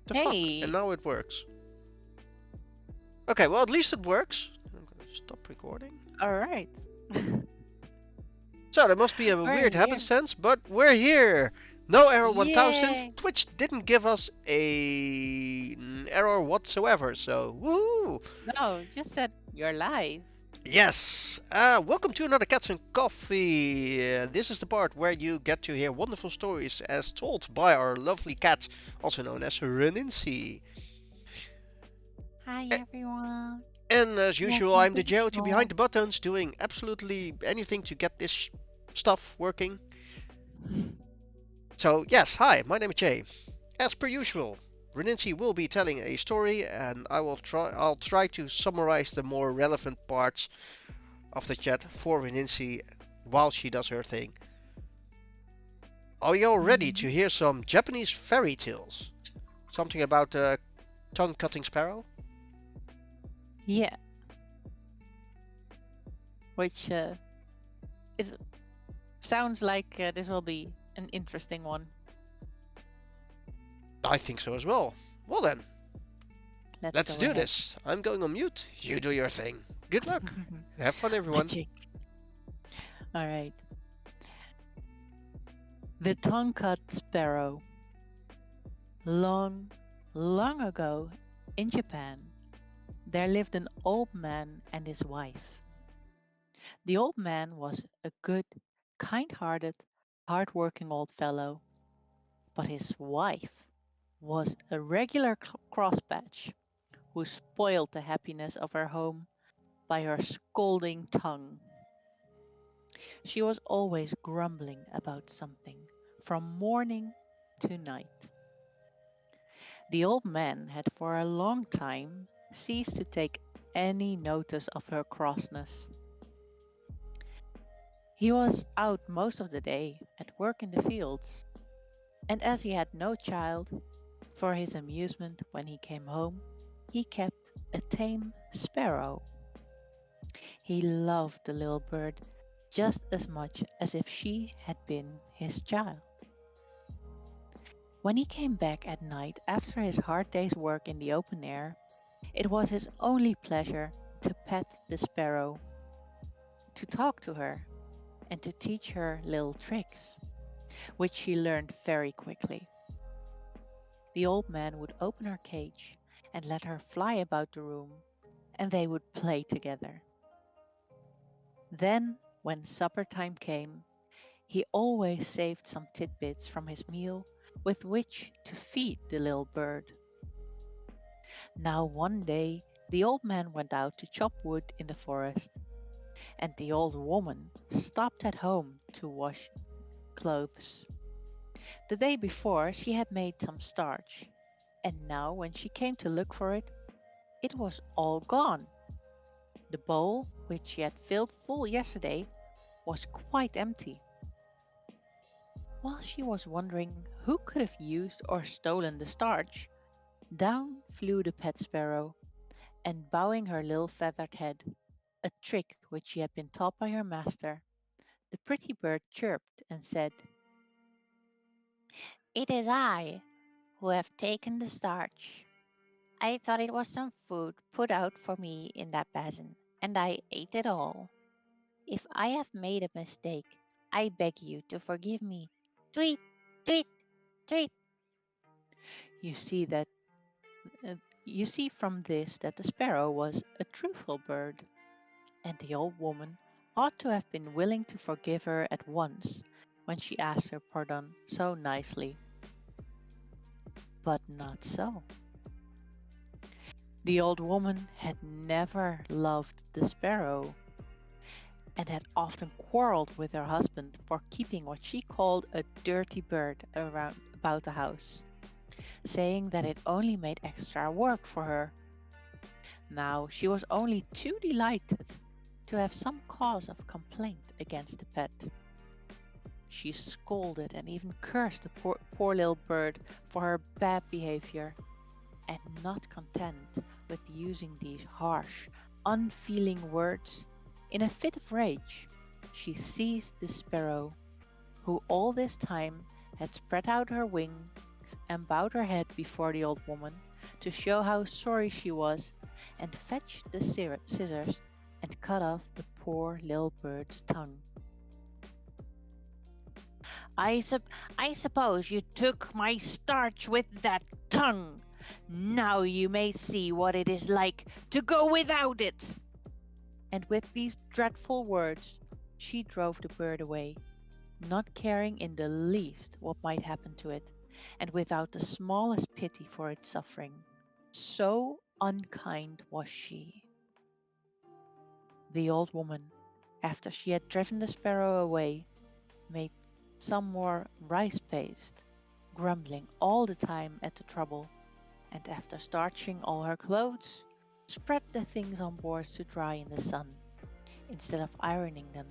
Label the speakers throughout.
Speaker 1: The fuck? And
Speaker 2: Hey,
Speaker 1: now it works. Okay, well at least it works. I'm gonna stop recording.
Speaker 2: all right.
Speaker 1: So there must be a
Speaker 2: We're
Speaker 1: weird
Speaker 2: here.
Speaker 1: happenstance, but we're here. No error 1000.
Speaker 2: Yay!
Speaker 1: Twitch didn't give us an error whatsoever, so woohoo!
Speaker 2: No, just said you're live.
Speaker 1: Yes, welcome to another Cats and Coffee. This is the part where you get to hear wonderful stories as told by our lovely cat, also known as Renincy.
Speaker 2: Hi,
Speaker 1: A-
Speaker 2: everyone.
Speaker 1: And as usual,
Speaker 2: Welcome
Speaker 1: I'm
Speaker 2: to
Speaker 1: the
Speaker 2: the
Speaker 1: JOT behind
Speaker 2: show.
Speaker 1: the buttons, doing absolutely anything to get this stuff working. So yes, hi, my name is Jay. As per usual, Renincy will be telling a story, and I'll try to summarize the more relevant parts of the chat for Renincy while she does her thing. Are you all ready to
Speaker 2: Mhm.
Speaker 1: hear some Japanese fairy tales? Something about a tongue-cutting sparrow?
Speaker 2: Yeah, which is sounds like this will be an interesting one.
Speaker 1: I think so as well. Well then,
Speaker 2: Let's
Speaker 1: let's
Speaker 2: go
Speaker 1: do
Speaker 2: ahead.
Speaker 1: this. I'm going on mute. You do your thing. Good luck. Have fun, everyone.
Speaker 2: Magic. All right. The tongue-cut sparrow. Long, long ago, in Japan, there lived an old man and his wife. The old man was a good, kind-hearted, hard-working old fellow, but his wife was a regular crosspatch who spoiled the happiness of her home by her scolding tongue. She was always grumbling about something from morning to night. The old man had for a long time ceased to take any notice of her crossness. He was out most of the day at work in the fields, and as he had no child, for his amusement when he came home, he kept a tame sparrow. He loved the little bird just as much as if she had been his child. When he came back at night after his hard day's work in the open air, it was his only pleasure to pet the sparrow, to talk to her, and to teach her little tricks, which she learned very quickly. The old man would open her cage and let her fly about the room, and they would play together. Then, when supper time came, he always saved some tidbits from his meal with which to feed the little bird. Now, one day, the old man went out to chop wood in the forest, and the old woman stopped at home to wash clothes. The day before, she had made some starch, and now, when she came to look for it, it was all gone. The bowl, which she had filled full yesterday, was quite empty. While she was wondering who could have used or stolen the starch, down flew the pet sparrow, and bowing her little feathered head, a trick which she had been taught by her master, the pretty bird chirped and said, "It is I who have taken the starch. I thought it was some food put out for me in that basin, and I ate it all. If I have made a mistake, I beg you to forgive me. Tweet, tweet, tweet." You see that you see from this that the sparrow was a truthful bird, and the old woman ought to have been willing to forgive her at once when she asked her pardon so nicely. But not so. The old woman had never loved the sparrow, and had often quarreled with her husband for keeping what she called a dirty bird around about the house, saying that it only made extra work for her. Now she was only too delighted to have some cause of complaint against the pet. She scolded and even cursed the poor little bird for her bad behavior, and not content with using these harsh, unfeeling words, in a fit of rage, she seized the sparrow, who all this time had spread out her wing, legs and bowed her head before the old woman to show how sorry she was, and fetched the scissors and cut off the poor little bird's tongue. I, sup- I suppose you took my starch with that tongue. Now you may see what it is like to go without it. And with these dreadful words, she drove the bird away, not caring in the least what might happen to it, and without the smallest pity for its suffering. So unkind was she. The old woman, after she had driven the sparrow away, made some more rice paste, grumbling all the time at the trouble, and after starching all her clothes, spread the things on boards to dry in the sun, instead of ironing them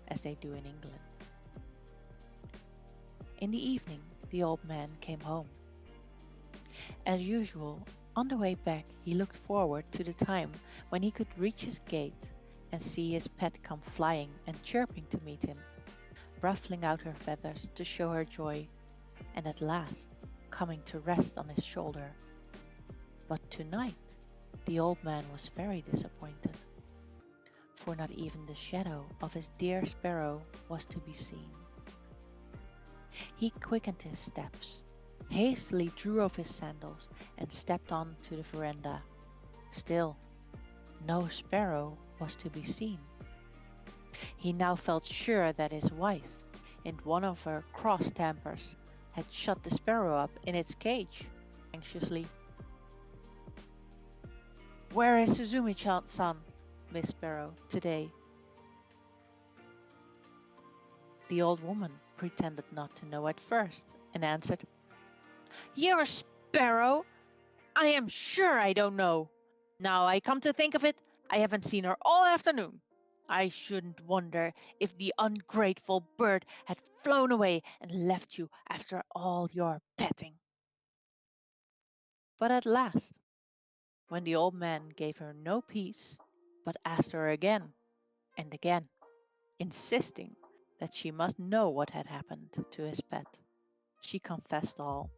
Speaker 2: as they do in England. In the evening, the old man came home. As usual, on the way back, he looked forward to the time when he could reach his gate and see his pet come flying and chirping to meet him, ruffling out her feathers to show her joy, and at last coming to rest on his shoulder. But tonight, the old man was very disappointed, for not even the shadow of his dear sparrow was to be seen. He quickened his steps, hastily drew off his sandals, and stepped on to the veranda. Still, no sparrow was to be seen. He now felt sure that his wife, in one of her cross tempers, had shut the sparrow up in its cage. Anxiously, "Where is Suzumi-san, Miss Sparrow, today?" The old woman pretended not to know at first, and answered, "Your sparrow? I am sure I don't know. Now I come to think of it, I haven't seen her all afternoon. I shouldn't wonder if the ungrateful bird had flown away and left you after all your petting." But at last, when the old man gave her no peace, but asked her again and again, insisting that she must know what had happened to his pet, she confessed all.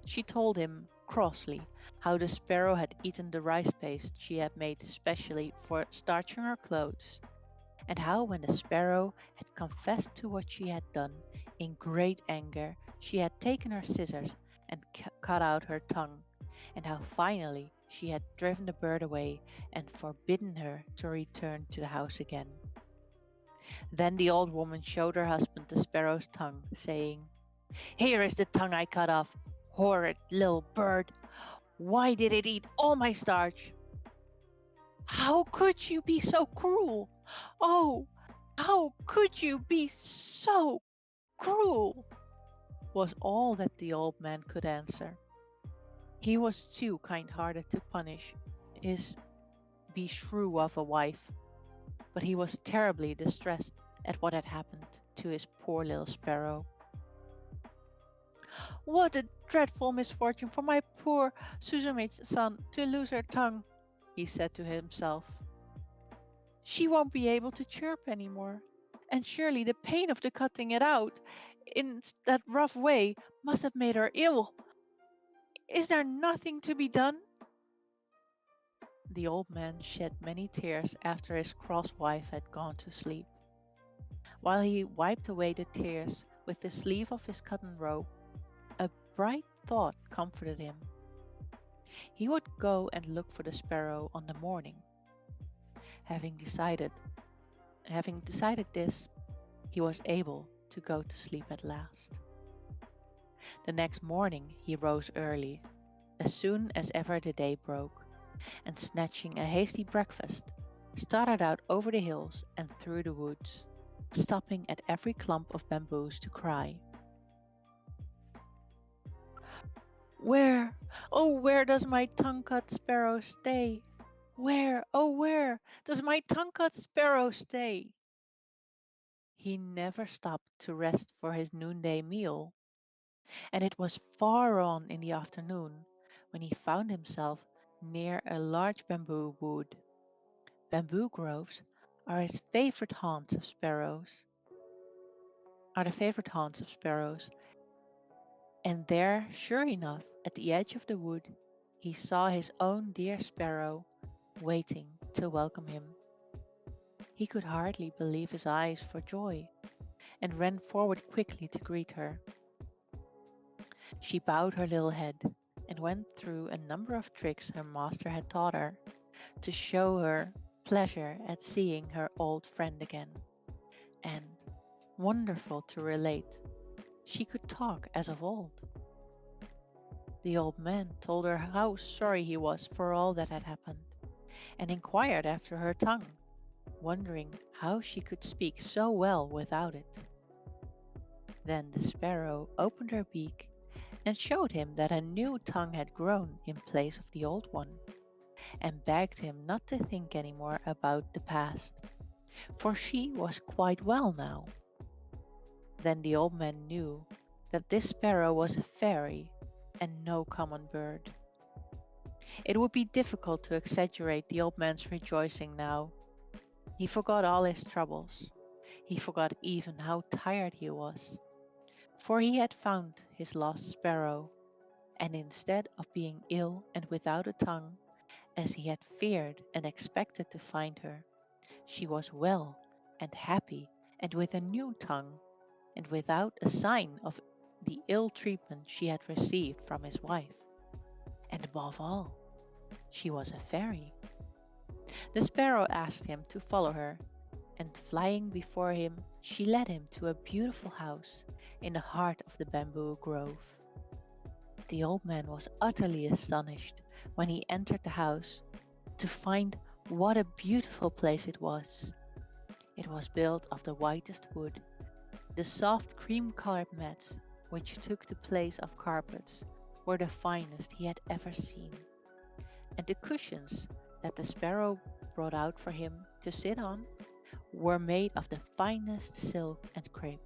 Speaker 2: She told him crossly how the sparrow had eaten the rice paste she had made specially for starching her clothes, and how when the sparrow had confessed to what she had done, in great anger she had taken her scissors and cut out her tongue, and how finally she had driven the bird away and forbidden her to return to the house again. Then the old woman showed her husband the sparrow's tongue, saying, "Here is the tongue I cut off. Horrid little bird! Why did it eat all my starch? How could you be so cruel? Oh, how could you be so cruel?" was all that the old man could answer. He was too kind-hearted to punish his beshrew of a wife, but he was terribly distressed at what had happened to his poor little sparrow. "What a dreadful misfortune for my poor Suzume-san to lose her tongue," he said to himself. "She won't be able to chirp any more, and surely the pain of the cutting it out in that rough way must have made her ill. Is there nothing to be done?" The old man shed many tears after his cross wife had gone to sleep. While he wiped away the tears with the sleeve of his cotton robe, a bright thought comforted him. He would go and look for the sparrow on the morning. Having decided having decided this, he was able to go to sleep at last. The next morning he rose early, as soon as ever the day broke, and snatching a hasty breakfast, started out over the hills and through the woods, stopping at every clump of bamboos to cry, "Where, oh where does my tongue-cut sparrow stay? Where, oh where does my tongue-cut sparrow stay?" He never stopped to rest for his noonday meal, and it was far on in the afternoon when he found himself near a large bamboo wood. Bamboo groves are his favorite haunts of sparrows. Are the favorite haunts of sparrows, And there, sure enough, at the edge of the wood, he saw his own dear sparrow waiting to welcome him. He could hardly believe his eyes for joy, and ran forward quickly to greet her. She bowed her little head, and went through a number of tricks her master had taught her, to show her pleasure at seeing her old friend again. And, wonderful to relate, she could talk as of old. The old man told her how sorry he was for all that had happened, and inquired after her tongue, wondering how she could speak so well without it. Then the sparrow opened her beak and showed him that a new tongue had grown in place of the old one, and begged him not to think any more about the past, for she was quite well now. Then the old man knew that this sparrow was a fairy and no common bird. It would be difficult to exaggerate the old man's rejoicing now. He forgot all his troubles. He forgot even how tired he was, for he had found his lost sparrow, and instead of being ill and without a tongue, as he had feared and expected to find her, she was well and happy and with a new tongue, and without a sign of the ill treatment she had received from his wife. And above all, she was a fairy. The sparrow asked him to follow her, and flying before him, she led him to a beautiful house in the heart of the bamboo grove. The old man was utterly astonished when he entered the house to find what a beautiful place it was. It was built of the whitest wood. The soft cream-colored mats, which took the place of carpets, were the finest he had ever seen, and the cushions that the sparrow brought out for him to sit on were made of the finest silk and crepe.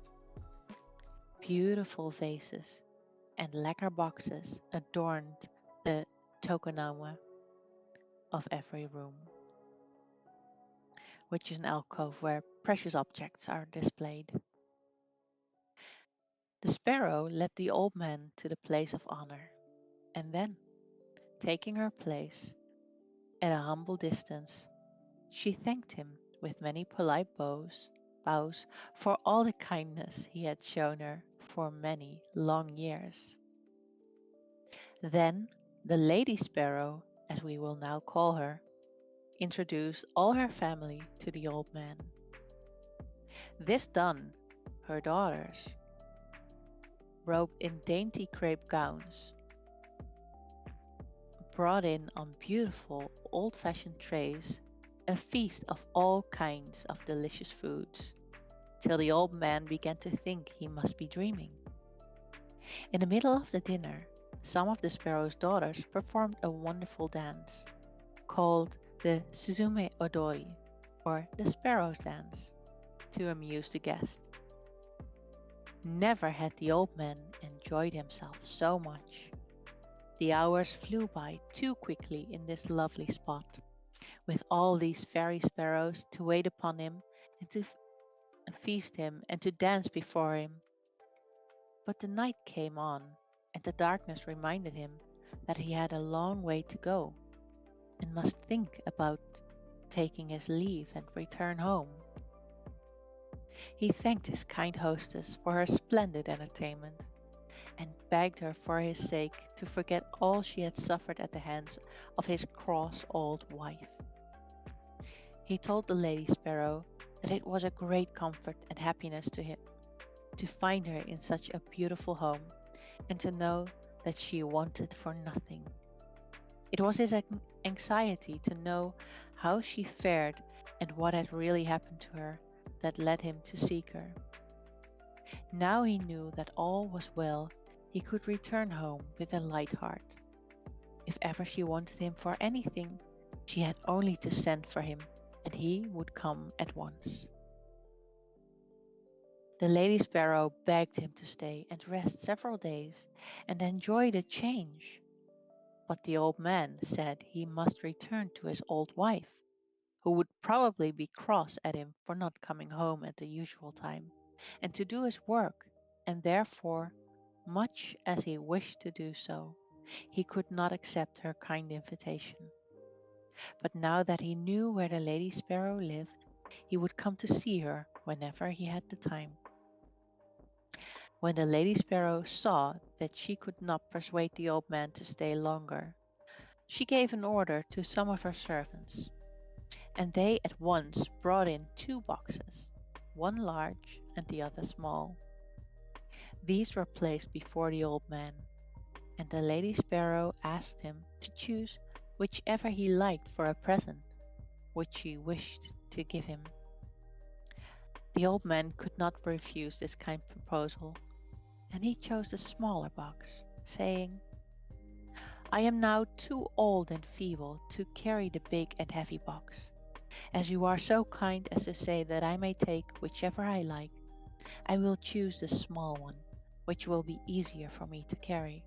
Speaker 2: Beautiful vases and lacquer boxes adorned the tokonoma of every room, which is an alcove where precious objects are displayed. The sparrow led the old man to the place of honor, and then, taking her place at a humble distance, she thanked him with many polite bows for all the kindness he had shown her for many long years. Then the lady sparrow, as we will now call her, introduced all her family to the old man. This done, her daughters, robed in dainty crepe gowns, brought in on beautiful old-fashioned trays a feast of all kinds of delicious foods, till the old man began to think he must be dreaming. In the middle of the dinner, some of the sparrow's daughters performed a wonderful dance, called the Suzume Odoi, or the sparrow's dance, to amuse the guest. Never had the old man enjoyed himself so much. The hours flew by too quickly in this lovely spot, with all these fairy sparrows to wait upon him and to feast him and to dance before him. But the night came on, and the darkness reminded him that he had a long way to go, and must think about taking his leave and return home. He thanked his kind hostess for her splendid entertainment, and begged her for his sake to forget all she had suffered at the hands of his cross old wife. He told the Lady Sparrow that it was a great comfort and happiness to him to find her in such a beautiful home, and to know that she wanted for nothing. It was his anxiety to know how she fared and what had really happened to her that led him to seek her. Now he knew that all was well, he could return home with a light heart. If ever she wanted him for anything, she had only to send for him, and he would come at once. The Lady Sparrow begged him to stay and rest several days and enjoy the change. But the old man said he must return to his old wife, who would probably be cross at him for not coming home at the usual time, and to do his work, and therefore Much as he wished to do so, he could not accept her kind invitation. But now that he knew where the Lady Sparrow lived, he would come to see her whenever he had the time. When the Lady Sparrow saw that she could not persuade the old man to stay longer, she gave an order to some of her servants, and they at once brought in two boxes, one large and the other small. These were placed before the old man, and the Lady Sparrow asked him to choose whichever he liked for a present, which she wished to give him. The old man could not refuse this kind proposal, and he chose the smaller box, saying, I am now too old and feeble to carry the big and heavy box. As you are so kind as to say that I may take whichever I like, I will choose the small one, which will be easier for me to carry.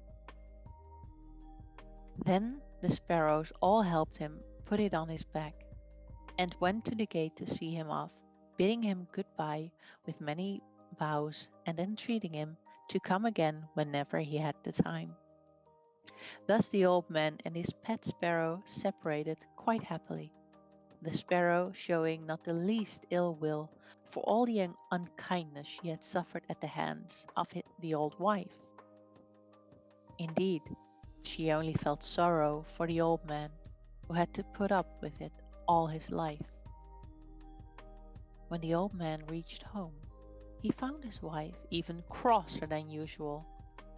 Speaker 2: Then the sparrows all helped him put it on his back, and went to the gate to see him off, bidding him good-bye with many bows and entreating him to come again whenever he had the time. Thus the old man and his pet sparrow separated quite happily, the sparrow showing not the least ill will for all the unkindness she had suffered at the hands of the old wife. Indeed, she only felt sorrow for the old man, who had to put up with it all his life. When the old man reached home, he found his wife even crosser than usual,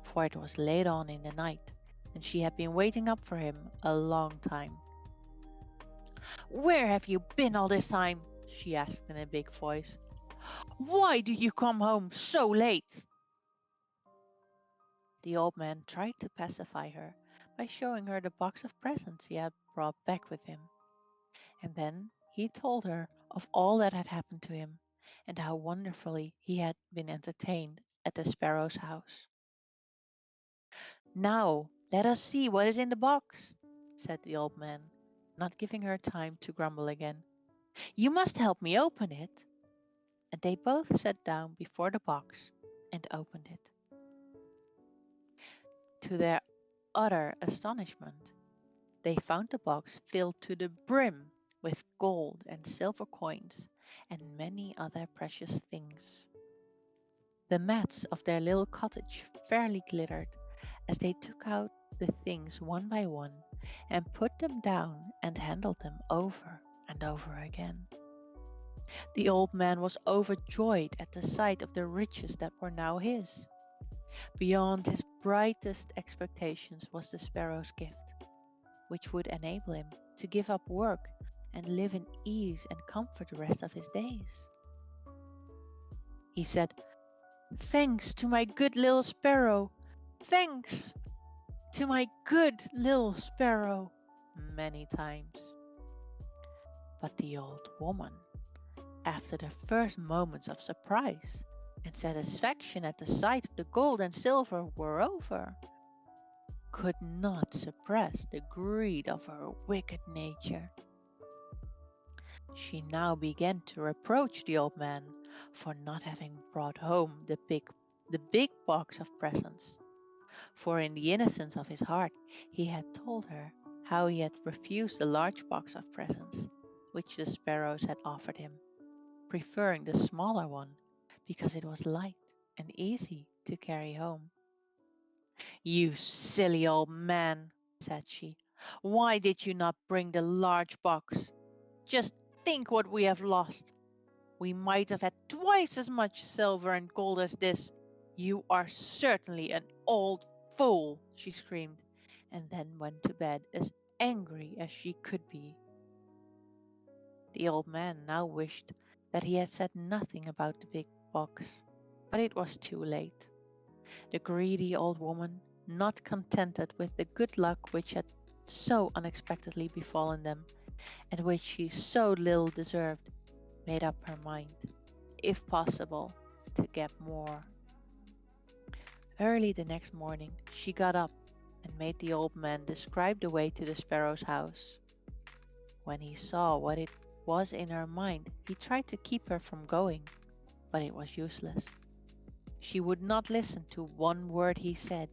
Speaker 2: for it was late on in the night, and she had been waiting up for him a long time. Where have you been all this time? She asked in a big voice. Why do you come home so late? The old man tried to pacify her by showing her the box of presents he had brought back with him, and then he told her of all that had happened to him, and how wonderfully he had been entertained at the sparrow's house. Now let us see what is in the box, said the old man, not giving her time to grumble again. You must help me open it. And they both sat down before the box and opened it. To their utter astonishment, they found the box filled to the brim with gold and silver coins and many other precious things. The mats of their little cottage fairly glittered as they took out the things one by one and put them down and handled them over and over again. The old man was overjoyed at the sight of the riches that were now his. Beyond his brightest expectations was the sparrow's gift, which would enable him to give up work and live in ease and comfort the rest of his days. He said, Thanks to my good little sparrow! Thanks to my good little sparrow! Many times. But the old woman, after the first moments of surprise and satisfaction at the sight of the gold and silver were over, could not suppress the greed of her wicked nature. She now began to reproach the old man for not having brought home the big box of presents, for in the innocence of his heart he had told her how he had refused the large box of presents which the sparrows had offered him, preferring the smaller one because it was light and easy to carry home. You silly old man, said she, why did you not bring the large box? Just think what we have lost. We might have had twice as much silver and gold as this. You are certainly an old fool, she screamed, and then went to bed as angry as she could be. The old man now wished that he had said nothing about the big box, but it was too late. The greedy old woman, not contented with the good luck which had so unexpectedly befallen them, and which she so little deserved, made up her mind, if possible, to get more. Early the next morning she got up and made the old man describe the way to the sparrow's house. When he saw what it was in her mind, he tried to keep her from going, but it was useless. She would not listen to one word he said.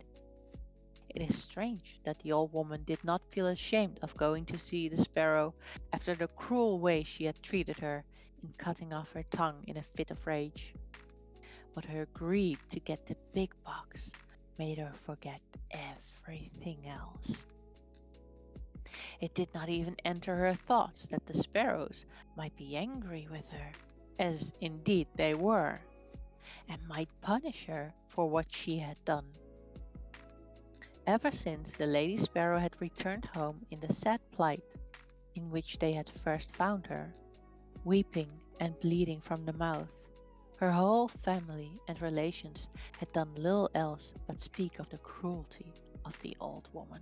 Speaker 2: It is strange that the old woman did not feel ashamed of going to see the sparrow after the cruel way she had treated her in cutting off her tongue in a fit of rage. But her greed to get the big box made her forget everything else. It did not even enter her thoughts that the sparrows might be angry with her, as indeed they were, and might punish her for what she had done. Ever since the Lady Sparrow had returned home in the sad plight in which they had first found her, weeping and bleeding from the mouth, her whole family and relations had done little else but speak of the cruelty of the old woman.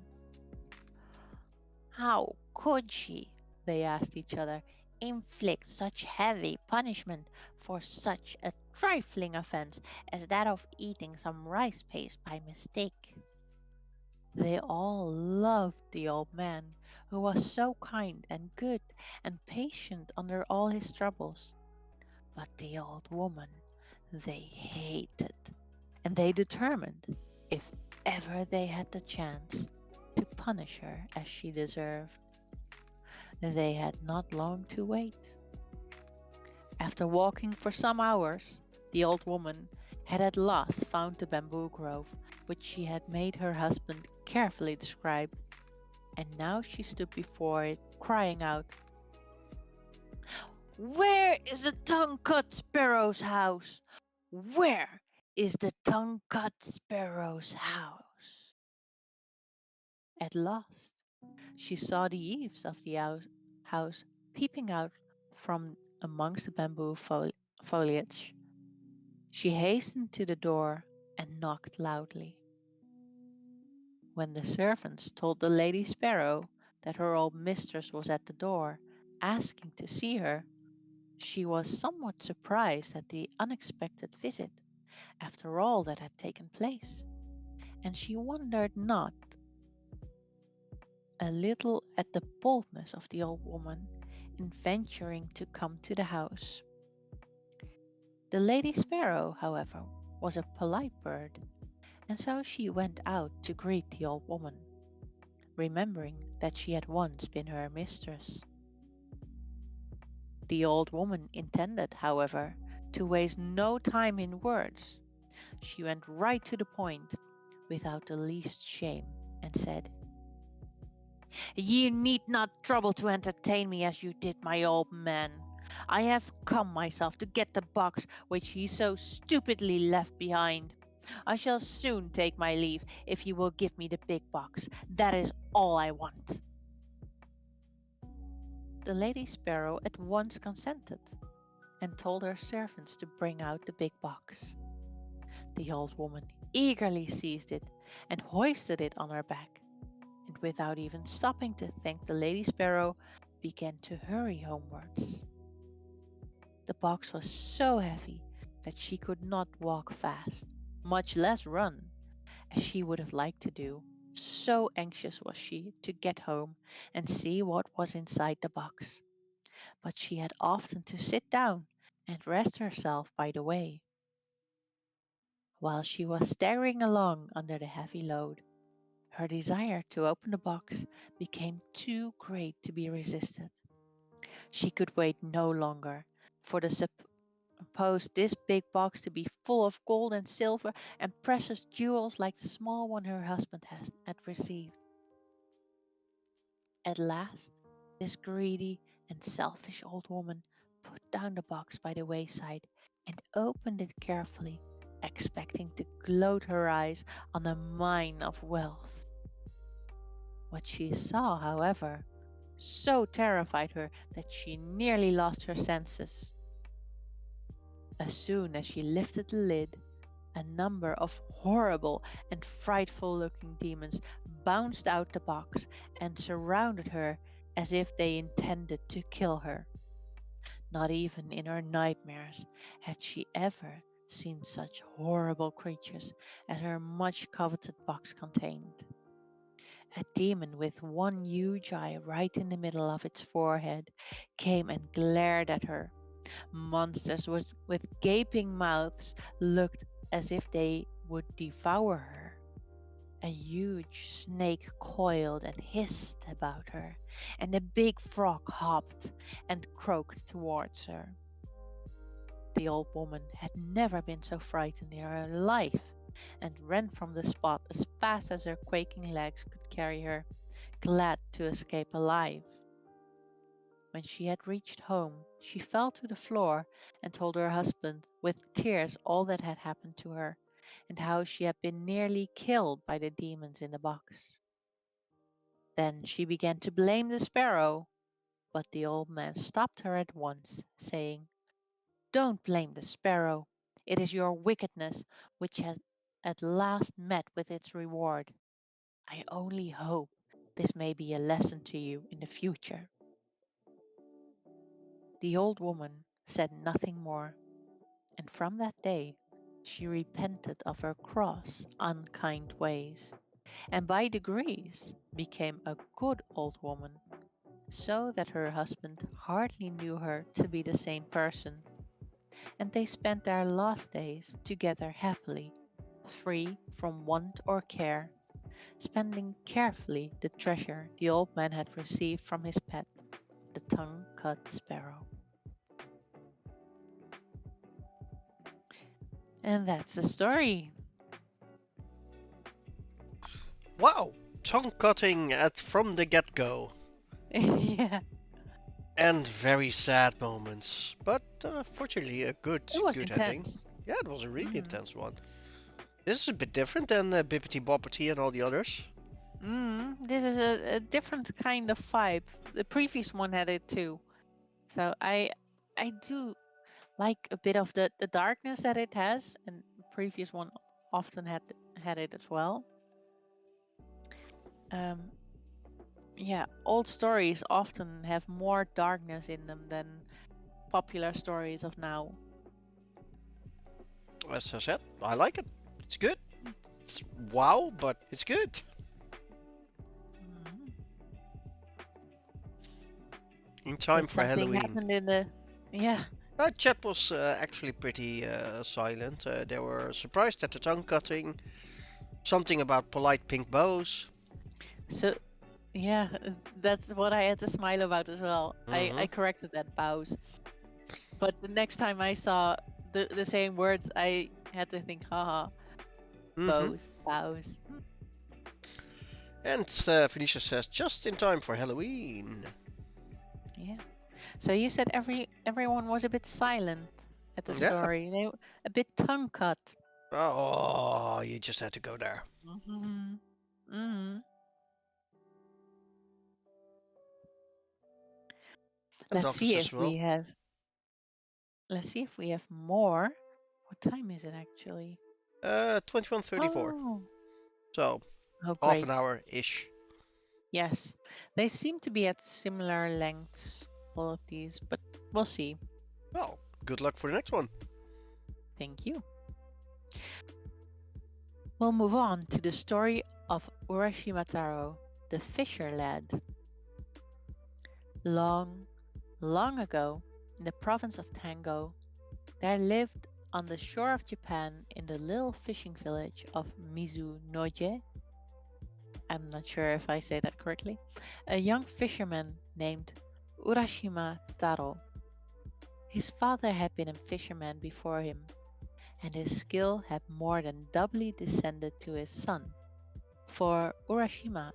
Speaker 2: How could she, they asked each other, inflict such heavy punishment for such a trifling offense as that of eating some rice paste by mistake? They all loved the old man, who was so kind and good and patient under all his troubles. But the old woman they hated, and they determined, if ever they had the chance, to punish her as she deserved. They had not long to wait. After walking for some hours, the old woman had at last found the bamboo grove which she had made her husband carefully describe, and now she stood before it, crying out, Where is the tongue-cut sparrow's house? Where is the tongue-cut sparrow's house? At last she saw the eaves of the house peeping out from amongst the bamboo foliage. She hastened to the door and knocked loudly. When the servants told the Lady Sparrow that her old mistress was at the door, asking to see her, she was somewhat surprised at the unexpected visit, after all that had taken place, and she wondered not a little at the boldness of the old woman in venturing to come to the house. The Lady Sparrow, however, was a polite bird, and so she went out to greet the old woman, remembering that she had once been her mistress. The old woman intended, however, to waste no time in words. She went right to the point, without the least shame, and said, You need not trouble to entertain me as you did my old man. I have come myself to get the box which he so stupidly left behind. I shall soon take my leave if you will give me the big box. That is all I want. The Lady Sparrow at once consented, and told her servants to bring out the big box. The old woman eagerly seized it and hoisted it on her back, and without even stopping to thank the Lady Sparrow, began to hurry homewards. The box was so heavy that she could not walk fast, much less run, as she would have liked to do. So anxious was she to get home and see what was inside the box. But she had often to sit down and rest herself by the way. While she was staggering along under the heavy load, her desire to open the box became too great to be resisted. She could wait no longer, for the supposed this big box to be full of gold and silver and precious jewels like the small one her husband had received. At last, this greedy and selfish old woman put down the box by the wayside and opened it carefully, expecting to gloat her eyes on a mine of wealth. What she saw, however, so terrified her that she nearly lost her senses. As soon as she lifted the lid, a number of horrible and frightful looking demons bounced out the box and surrounded her as if they intended to kill her. Not even in her nightmares had she ever seen such horrible creatures as her much coveted box contained. A demon with one huge eye right in the middle of its forehead came and glared at her. Monsters with gaping mouths looked as if they would devour her. A huge snake coiled and hissed about her, and a big frog hopped and croaked towards her. The old woman had never been so frightened in her life, and ran from the spot as fast as her quaking legs could carry her, glad to escape alive. When she had reached home, she fell to the floor and told her husband with tears all that had happened to her, and how she had been nearly killed by the demons in the box. Then she began to blame the sparrow, but the old man stopped her at once, saying, "Don't blame the sparrow. It is your wickedness which has at last met with its reward. I only hope this may be a lesson to you in the future." The old woman said nothing more, and from that day she repented of her cross, unkind ways, and by degrees became a good old woman, so that her husband hardly knew her to be the same person, and they spent their last days together happily, free from want or care, spending carefully the treasure the old man had received from his pet, the tongue-cut sparrow. And that's the story.
Speaker 1: Wow, tongue cutting at from the get go.
Speaker 2: Yeah,
Speaker 1: And very sad moments, but fortunately a
Speaker 2: it was
Speaker 1: good ending.
Speaker 2: intense.
Speaker 1: Yeah, it was a really
Speaker 2: Mm.
Speaker 1: intense one. This is a bit different than Bippity Boppity and all the others.
Speaker 2: This is a different kind of vibe. The previous one had it too. So I do like a bit of the darkness that it has, and the previous one often had it as well. Um, yeah, old stories often have more darkness in them than popular stories of now.
Speaker 1: As I said, I like it. It's good. It's wow, but it's good.
Speaker 2: Mhm.
Speaker 1: In time
Speaker 2: But
Speaker 1: for
Speaker 2: something
Speaker 1: Halloween.
Speaker 2: happened in the yeah.
Speaker 1: Chat was actually pretty silent. They were surprised at the tongue cutting. Something about polite pink bows.
Speaker 2: So yeah, that's what I had to smile about as well. I
Speaker 1: Mm-hmm.
Speaker 2: corrected that bows, but the next time I saw the same words, I had to think, haha,
Speaker 1: Mm-hmm.
Speaker 2: bows, bows.
Speaker 1: And Phoenicia says, just in time for Halloween.
Speaker 2: Yeah. So you said everyone was a bit silent at the
Speaker 1: Yeah.
Speaker 2: story. They were a bit tongue cut.
Speaker 1: Oh, you just had to go there.
Speaker 2: Hmm. Hmm.
Speaker 1: And
Speaker 2: Let's
Speaker 1: Doctor
Speaker 2: see
Speaker 1: says,
Speaker 2: if
Speaker 1: well,
Speaker 2: we have. Let's see if we have more. What time is it actually?
Speaker 1: 21:34.
Speaker 2: Oh,
Speaker 1: So,
Speaker 2: oh,
Speaker 1: half an
Speaker 2: great.
Speaker 1: hour ish.
Speaker 2: Yes, they seem to be at similar lengths, all of these, but we'll see.
Speaker 1: Well, good luck for the next one.
Speaker 2: Thank you. We'll move on to the story of Urashima Taro, the fisher lad. Long, long ago, in the province of Tango, there lived on the shore of Japan in the little fishing village of Mizunoje. I'm not sure if I say that correctly. A young fisherman named Urashima Taro. His father had been a fisherman before him, and his skill had more than doubly descended to his son. For Urashima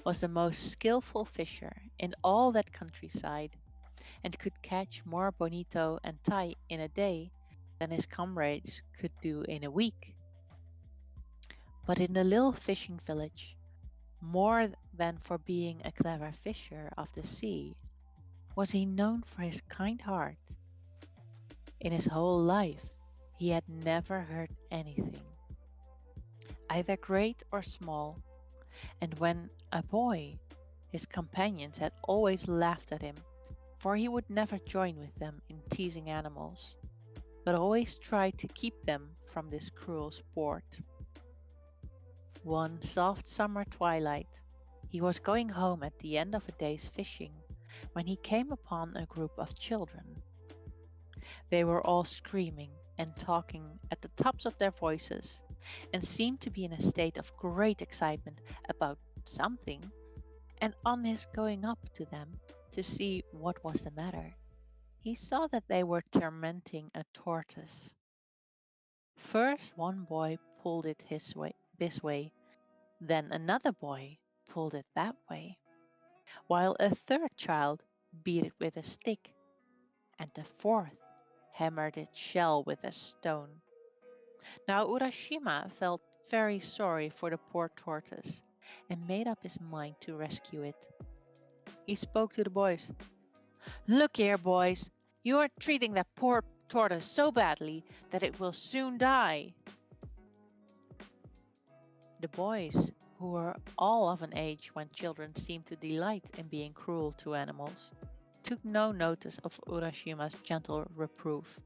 Speaker 2: was the most skillful fisher in all that countryside, and could catch more bonito and tai in a day than his comrades could do in a week. But in the little fishing village, more than for being a clever fisher of the sea, was he known for his kind heart. In his whole life, he had never hurt anything, either great or small, and when a boy, his companions had always laughed at him, for he would never join with them in teasing animals, but always tried to keep them from this cruel sport. One soft summer twilight, he was going home at the end of a day's fishing when he came upon a group of children. They were all screaming and talking at the tops of their voices, and seemed to be in a state of great excitement about something. And on his going up to them to see what was the matter, he saw that they were tormenting a tortoise. First one boy pulled it this way, then another boy pulled it that way, while a third child beat it with a stick, and the fourth hammered its shell with a stone. Now Urashima felt very sorry for the poor tortoise and made up his mind to rescue it. He spoke to the boys. Look here, boys, you are treating that poor tortoise so badly that it will soon die. The boys, who were all of an age when children seem to delight in being cruel to animals, took no notice of Urashima's gentle reproof,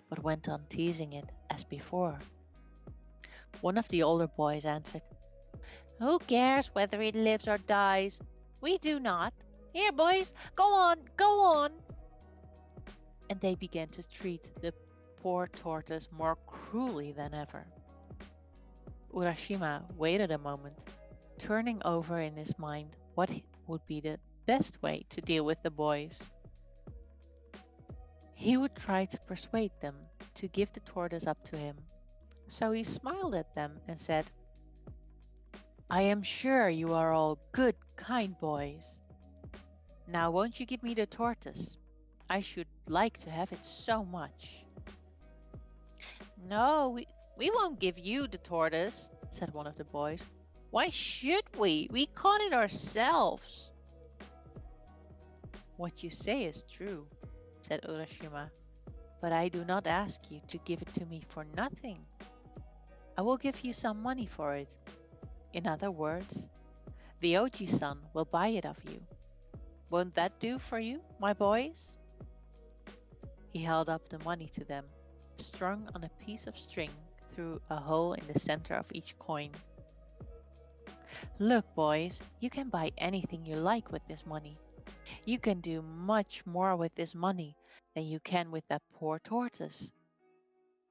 Speaker 2: but went on teasing it as before. One of the older boys answered, Who cares whether it lives or dies? We do not. Here, boys, go on, go on. And they began to treat the poor tortoise more cruelly than ever. Urashima waited a moment, turning over in his mind what would be the best way to deal with the boys. He would try to persuade them to give the tortoise up to him. So he smiled at them and said, I am sure you are all good, kind boys. Now won't you give me the tortoise? I should like to have it so much. No, we won't give you the tortoise, said one of the boys. Why should we? We caught it ourselves. What you say is true, said Urashima, but I do not ask you to give it to me for nothing. I will give you some money for it. In other words, the Oji-san will buy it of you. Won't that do for you, my boys? He held up the money to them, strung on a piece of string through a hole in the center of each coin. Look, boys, you can buy anything you like with this money. You can do much more with this money than you can with that poor tortoise.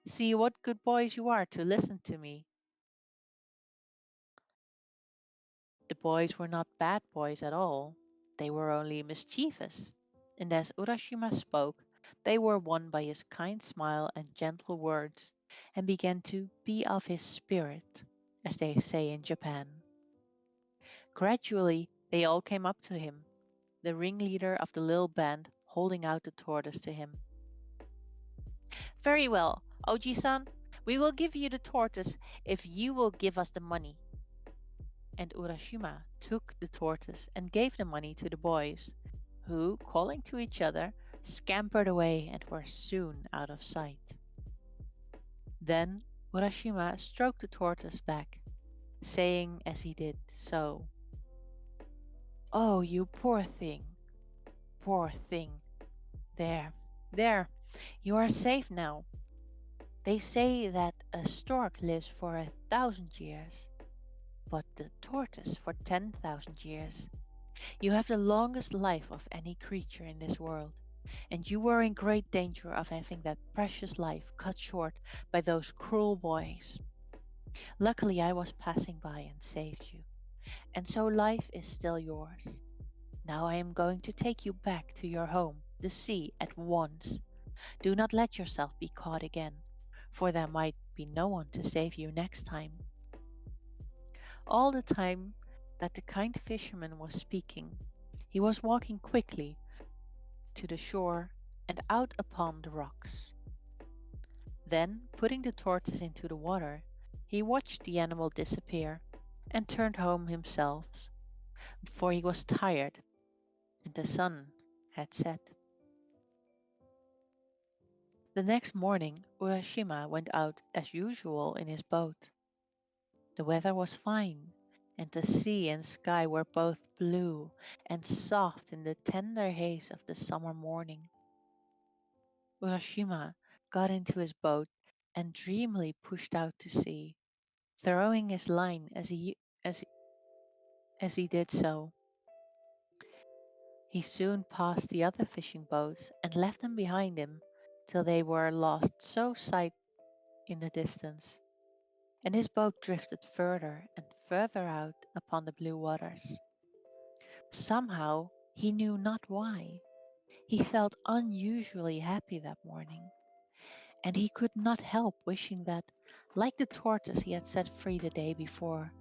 Speaker 2: See what good boys you are to listen to me. The boys were not bad boys at all. They were only mischievous. And as Urashima spoke, they were won by his kind smile and gentle words, and began to be of his spirit, as they say in Japan. Gradually, they all came up to him, the ringleader of the little band holding out the tortoise to him. Very well, Oji-san, we will give you the tortoise if you will give us the money. And Urashima took the tortoise and gave the money to the boys, who, calling to each other, scampered away and were soon out of sight. Then Urashima stroked the tortoise back, saying as he did so, Oh, you poor thing, poor thing. There, there, you are safe now. They say that a stork lives for 1,000 years, but the tortoise for 10,000 years. You have the longest life of any creature in this world, and you were in great danger of having that precious life cut short by those cruel boys. Luckily, I was passing by and saved you, and so life is still yours. Now I am going to take you back to your home, the sea, at once. Do not let yourself be caught again, for there might be no one to save you next time. All the time that the kind fisherman was speaking, he was walking quickly to the shore and out upon the rocks. Then, putting the tortoise into the water, he watched the animal disappear and turned home himself, for he was tired and the sun had set. The next morning, Urashima went out as usual in his boat. The weather was fine, and the sea and sky were both blue and soft in the tender haze of the summer morning. Urashima got into his boat and dreamily pushed out to sea, throwing his line as, as he did so. He soon passed the other fishing boats and left them behind him till they were lost so sight in the distance, and his boat drifted further and further out upon the blue waters. Somehow, he knew not why, he felt unusually happy that morning, and he could not help wishing that, like the tortoise he had set free the day before,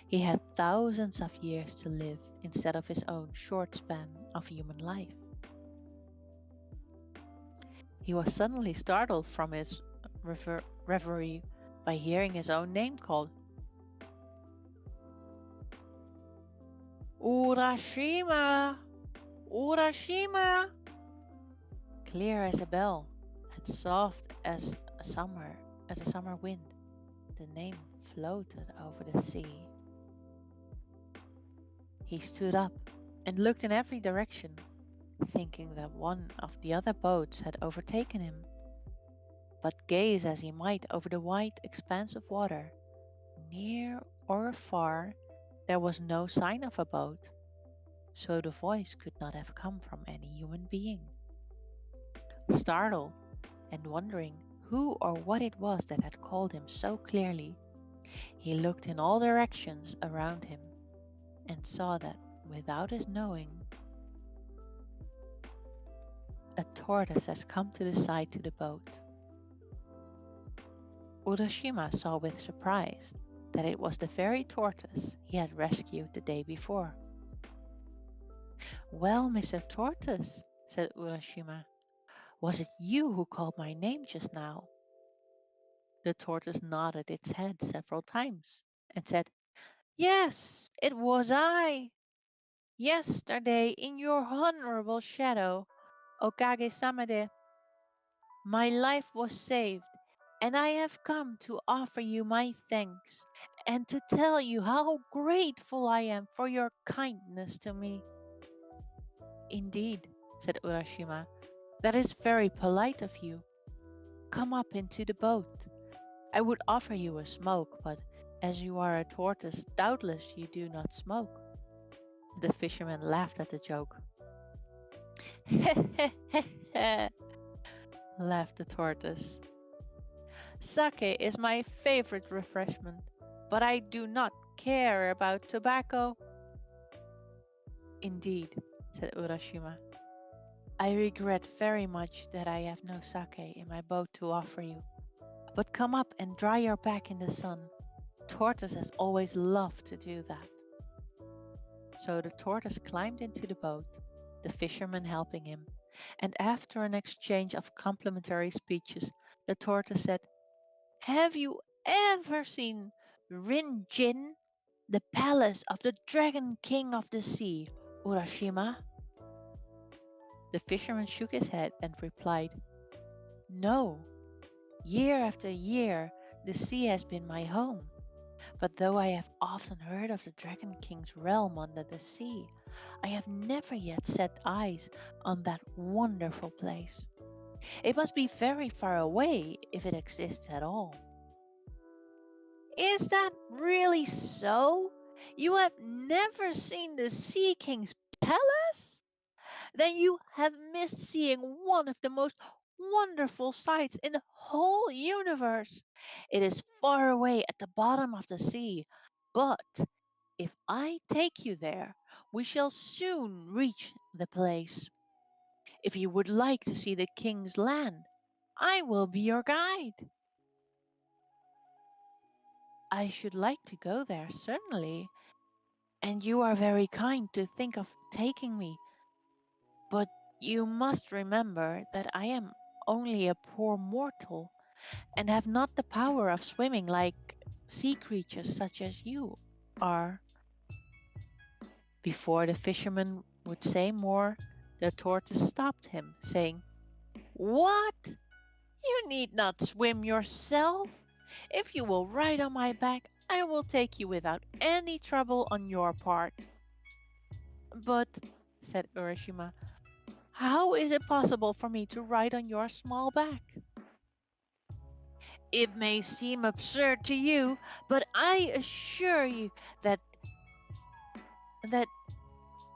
Speaker 2: he had thousands of years to live instead of his own short span of human life. He was suddenly startled from his reverie by hearing his own name called. Urashima! Urashima! Clear as a bell and soft as a summer wind, the name floated over the sea. He stood up and looked in every direction, thinking that one of the other boats had overtaken him. But gaze as he might over the wide expanse of water, near or far, there was no sign of a boat, so the voice could not have come from any human being. Startled and wondering who or what it was that had called him so clearly, he looked in all directions around him and saw that, without his knowing, a tortoise has come to the side to the boat. Urashima saw with surprise that it was the very tortoise he had rescued the day before. Well, Mr. Tortoise, said Urashima, was it you who called my name just now? The tortoise nodded its head several times and said, Yes, it was I. Yesterday, in your honorable shadow, Okage Samade, my life was saved, and I have come to offer you my thanks and to tell you how grateful I am for your kindness to me. Indeed, said Urashima, that is very polite of you. Come up into the boat. I would offer you a smoke, but as you are a tortoise, doubtless you do not smoke. The fisherman laughed at the joke. Laughed the tortoise. Sake is my favorite refreshment, but I do not care about tobacco. Indeed, said Urashima. I regret very much that I have no sake in my boat to offer you. But come up and dry your back in the sun. Tortoises always love to do that. So the tortoise climbed into the boat, the fisherman helping him, and after an exchange of complimentary speeches, the tortoise said, Have you ever seen Rinjin, the palace of the dragon king of the sea, Urashima? The fisherman shook his head and replied, No, year after year the sea has been my home. But though I have often heard of the Dragon King's realm under the sea, I have never yet set eyes on that wonderful place. It must be very far away if it exists at all. Is that really so? You have never seen the Sea King's palace? Then you have missed seeing one of the most wonderful sights in the whole universe. It is far away at the bottom of the sea, but if I take you there, we shall soon reach the place. If you would like to see the king's land, I will be your guide. I should like to go there, certainly, and you are very kind to think of taking me. But you must remember that I am only a poor mortal and have not the power of swimming like sea creatures such as you are. Before the fisherman would say more, the tortoise stopped him, saying, What? You need not swim yourself. If you will ride on my back, I will take you without any trouble on your part. But, said Urashima, how is it possible for me to ride on your small back? It may seem absurd to you, but I assure you that that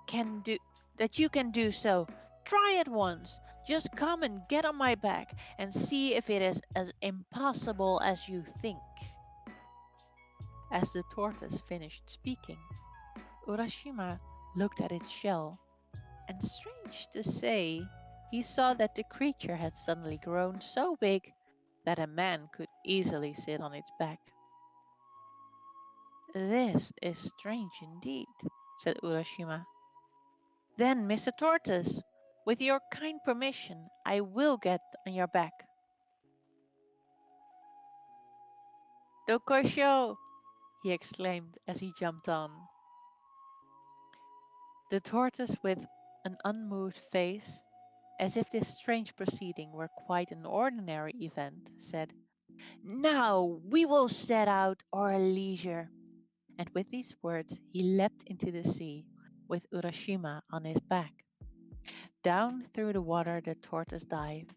Speaker 2: can do that you can do so. Try it once. Just come and get on my back and see if it is as impossible as you think. As the tortoise finished speaking, Urashima looked at its shell, and strange to say, he saw that the creature had suddenly grown so big that a man could easily sit on its back. This is strange indeed, said Urashima. Then, Mr. Tortoise, with your kind permission, I will get on your back. Dokosho! He exclaimed as he jumped on. The tortoise, with an unmoved face, as if this strange proceeding were quite an ordinary event, said, Now we will set out our leisure. And with these words he leapt into the sea, with Urashima on his back. Down through the water the tortoise dived.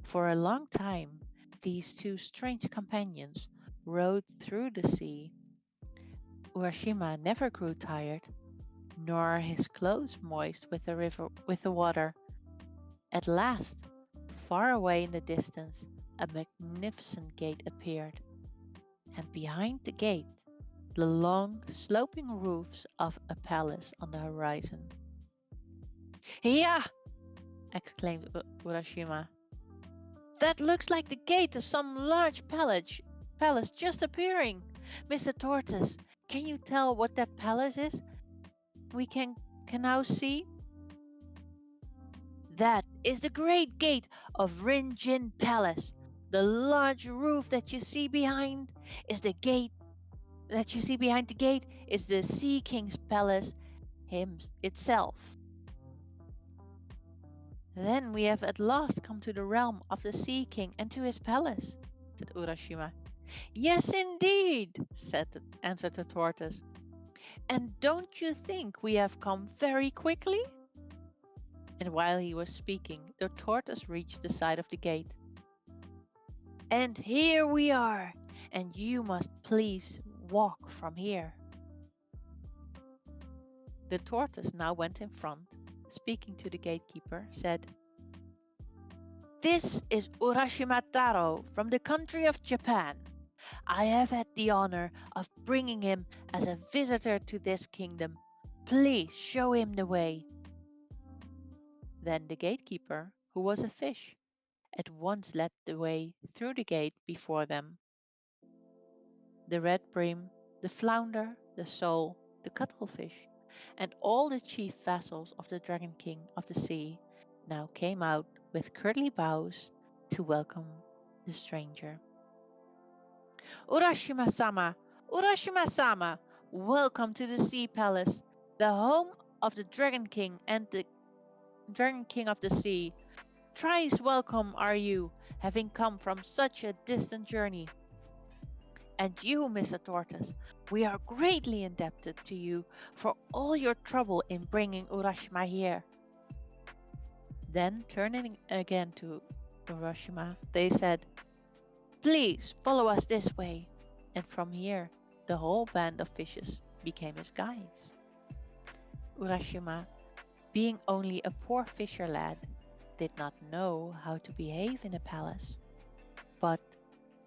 Speaker 2: For a long time these two strange companions rowed through the sea. Urashima never grew tired, nor his clothes moist with the water. At last, far away in the distance, a magnificent gate appeared, and behind the gate the long, sloping roofs of a palace on the horizon. "Yeah!" exclaimed Urashima. "That looks like the gate of some large palace just appearing. Mr. Tortoise, can you tell what that palace is? We can now see." "That is the great gate of Rinjin Palace. The large roof that you see behind is the gate that you see behind the gate is the Sea King's palace itself." "Then we have at last come to the realm of the Sea King and to his palace," said Urashima. "Yes, indeed," answered the tortoise. "And don't you think we have come very quickly?" And while he was speaking, the tortoise reached the side of the gate. "And here we are, and you must please walk from here." The tortoise now went in front, speaking to the gatekeeper, said, "This is Urashima Taro from the country of Japan. I have had the honor of bringing him as a visitor to this kingdom. Please show him the way." Then the gatekeeper, who was a fish, at once led the way through the gate before them. The red bream, the flounder, the sole, the cuttlefish, and all the chief vassals of the Dragon King of the sea now came out with curly bows to welcome the stranger. "Urashima-sama! Urashima-sama! Welcome to the Sea Palace, the home of the Dragon King and the Dragon King of the Sea. Thrice welcome are you, having come from such a distant journey. And you, Mr. Tortoise, we are greatly indebted to you for all your trouble in bringing Urashima here." Then, turning again to Urashima, they said, "Please follow us this way." And from here, the whole band of fishes became his guides. Urashima, being only a poor fisher lad, did not know how to behave in a palace. But,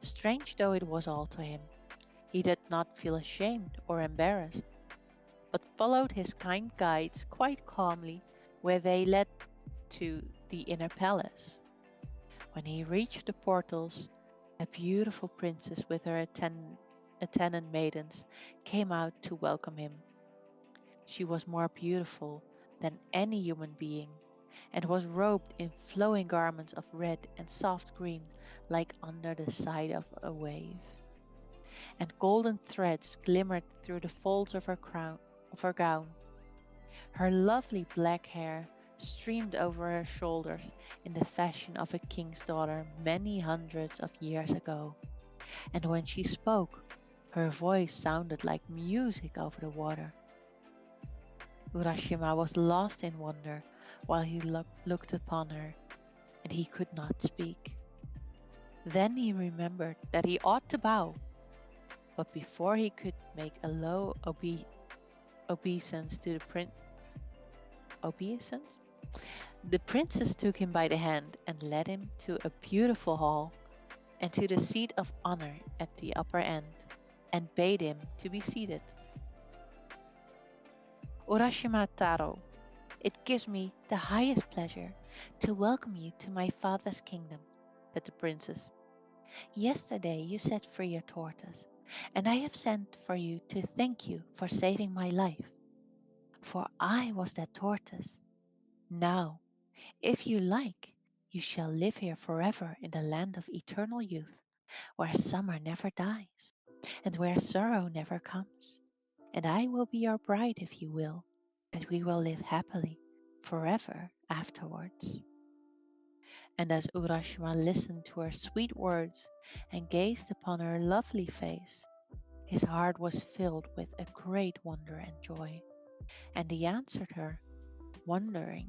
Speaker 2: strange though it was all to him, he did not feel ashamed or embarrassed, but followed his kind guides quite calmly where they led to the inner palace. When he reached the portals, a beautiful princess with her attendant maidens came out to welcome him. She was more beautiful than any human being, and was robed in flowing garments of red and soft green like under the side of a wave. And golden threads glimmered through the folds of her gown. Her lovely black hair streamed over her shoulders in the fashion of a king's daughter many hundreds of years ago, and when she spoke, her voice sounded like music over the water. Urashima was lost in wonder while he looked upon her, and he could not speak. Then he remembered that he ought to bow, but before he could make a low obeisance to the obeisance? The princess took him by the hand and led him to a beautiful hall and to the seat of honor at the upper end, and bade him to be seated. Urashima Taro, it gives me the highest pleasure to welcome you to my father's kingdom, said the princess. Yesterday you set free your tortoise, and I have sent for you to thank you for saving my life, for I was that tortoise. Now, if you like, you shall live here forever in the land of eternal youth, where summer never dies, and where sorrow never comes. And I will be your bride if you will, and we will live happily forever afterwards. And as Urashima listened to her sweet words and gazed upon her lovely face, his heart was filled with a great wonder and joy. And he answered her, wondering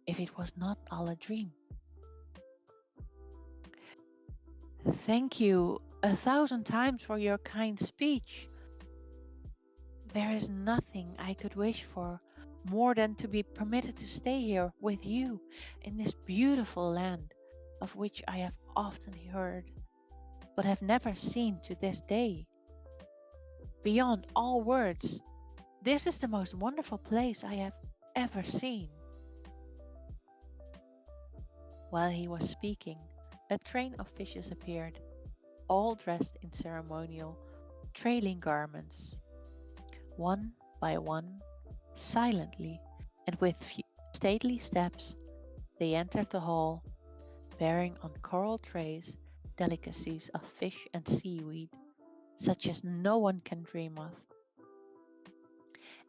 Speaker 2: if it was not all a dream. Thank you 1,000 times for your kind speech. There is nothing I could wish for more than to be permitted to stay here with you in this beautiful land, of which I have often heard, but have never seen to this day. Beyond all words, this is the most wonderful place I have ever seen. While he was speaking, a train of fishes appeared, all dressed in ceremonial, trailing garments. One by one, silently and with stately steps, they entered the hall, bearing on coral trays delicacies of fish and seaweed, such as no one can dream of.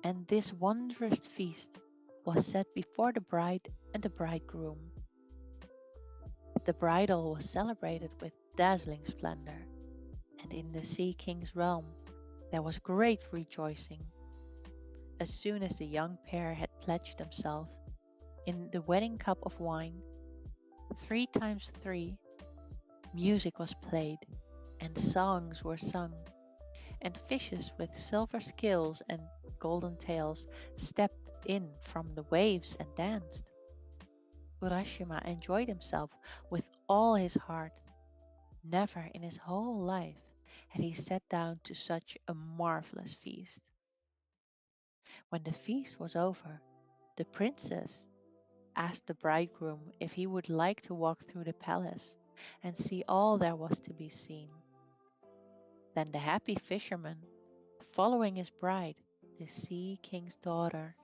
Speaker 2: And this wondrous feast was set before the bride and the bridegroom. The bridal was celebrated with dazzling splendor, and in the Sea King's realm there was great rejoicing. As soon as the young pair had pledged themselves in the wedding cup of wine, 3 times 3, music was played, and songs were sung, and fishes with silver scales and golden tails stepped in from the waves and danced. Urashima enjoyed himself with all his heart. Never in his whole life had he sat down to such a marvelous feast. When the feast was over, the princess asked the bridegroom if he would like to walk through the palace and see all there was to be seen. Then the happy fisherman, following his bride, the Sea King's daughter,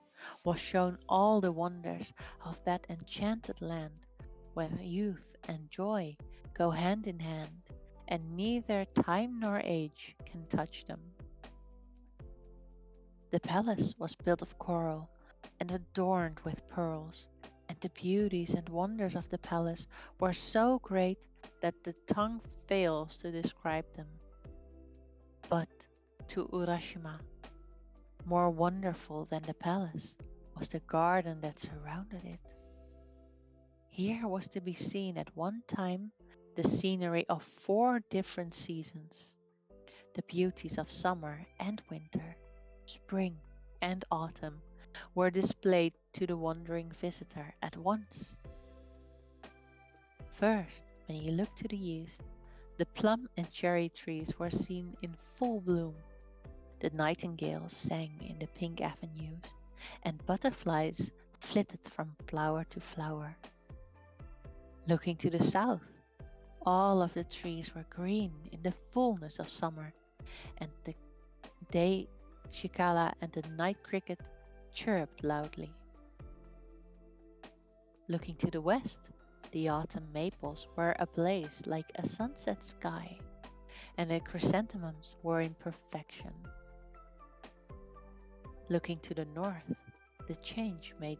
Speaker 2: was shown all the wonders of that enchanted land where youth and joy go hand in hand, and neither time nor age can touch them. The palace was built of coral and adorned with pearls, and the beauties and wonders of the palace were so great that the tongue fails to describe them. But to Urashima, more wonderful than the palace was the garden that surrounded it. Here was to be seen at one time the scenery of 4 different seasons. The beauties of summer and winter, spring and autumn were displayed to the wandering visitor at once. First, when he looked to the east, the plum and cherry trees were seen in full bloom. The nightingales sang in the pink avenues, and butterflies flitted from flower to flower. Looking to the south, all of the trees were green in the fullness of summer, and the day cicala and the night cricket chirped loudly. Looking to the west, the autumn maples were ablaze like a sunset sky, and the chrysanthemums were in perfection. Looking to the north, the change made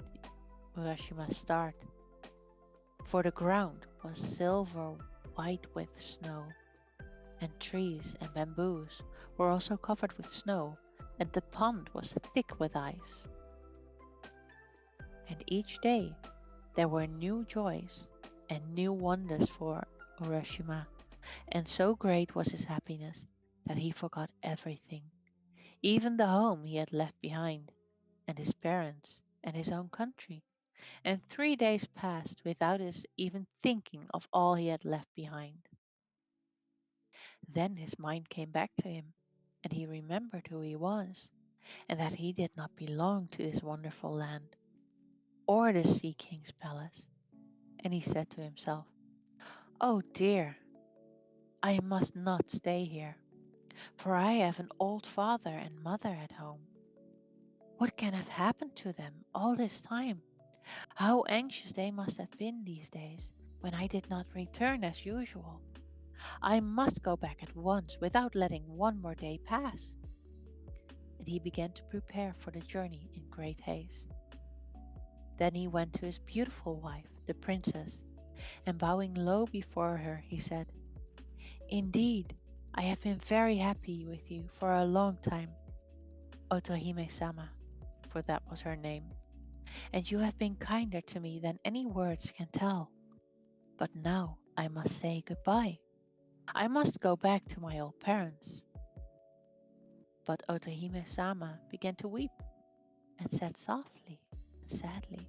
Speaker 2: Urashima start, for the ground was silver white with snow, and trees and bamboos were also covered with snow, and the pond was thick with ice. And each day there were new joys and new wonders for Urashima, and so great was his happiness that he forgot everything, even the home he had left behind, and his parents, and his own country. and 3 days passed without his even thinking of all he had left behind. Then his mind came back to him, and he remembered who he was, and that he did not belong to this wonderful land, or the Sea King's palace. And he said to himself, "Oh dear, I must not stay here, for I have an old father and mother at home. What can have happened to them all this time? How anxious they must have been these days when I did not return as usual. I must go back at once without letting one more day pass." And he began to prepare for the journey in great haste. Then he went to his beautiful wife, the princess, and bowing low before her, he said, "Indeed, I have been very happy with you for a long time, Otohime sama," for that was her name, "and you have been kinder to me than any words can tell. But now I must say goodbye. I must go back to my old parents." But Otohime sama began to weep and said softly and sadly,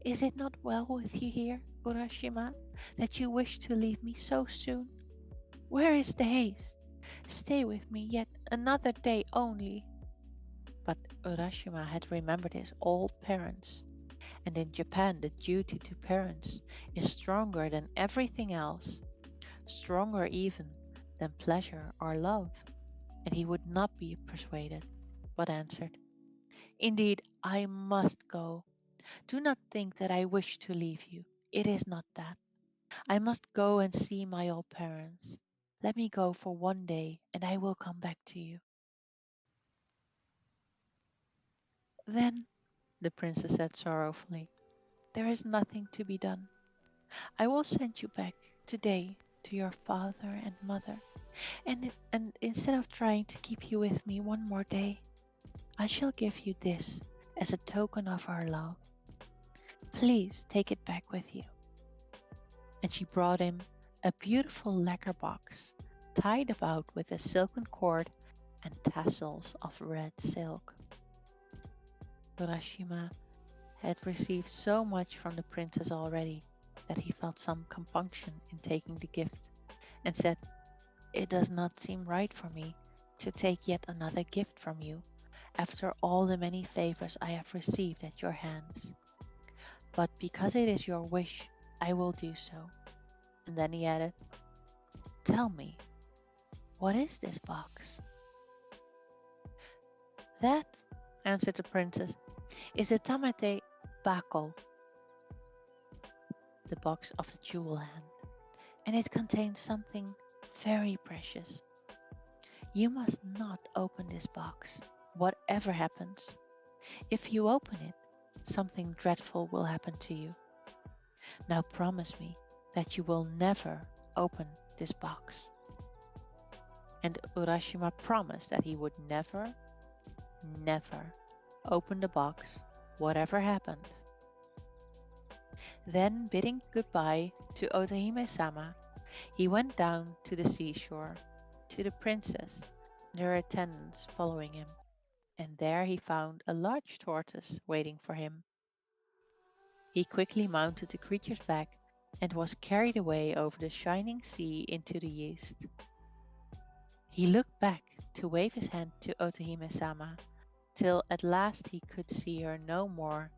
Speaker 2: "Is it not well with you here, Urashima, that you wish to leave me so soon? Where is the haste? Stay with me yet another day only." But Urashima had remembered his old parents, and in Japan the duty to parents is stronger than everything else, stronger even than pleasure or love, and he would not be persuaded, but answered, "Indeed, I must go. Do not think that I wish to leave you. It is not that. I must go and see my old parents. Let me go for one day, and I will come back to you." "Then," the princess said sorrowfully, "there is nothing to be done. I will send you back today to your father and mother, and instead of trying to keep you with me one more day, I shall give you this as a token of our love. Please take it back with you." And she brought him a beautiful lacquer box tied about with a silken cord and tassels of red silk. Urashima had received so much from the princess already that he felt some compunction in taking the gift, and said, "It does not seem right for me to take yet another gift from you after all the many favors I have received at your hands. But because it is your wish, I will do so." And then he added, "Tell me, what is this box?" "That," answered the princess, "is a tamate bako, the box of the jewel hand, and it contains something very precious. You must not open this box, whatever happens. If you open it, something dreadful will happen to you. Now promise me that you will never open this box." And Urashima promised that he would never, never open the box, whatever happened. Then, bidding goodbye to Otohime sama, he went down to the seashore, to the princess and her attendants following him, and there he found a large tortoise waiting for him. He quickly mounted the creature's back and was carried away over the shining sea into the east. He looked back to wave his hand to Otohime sama, till at last he could see her no more,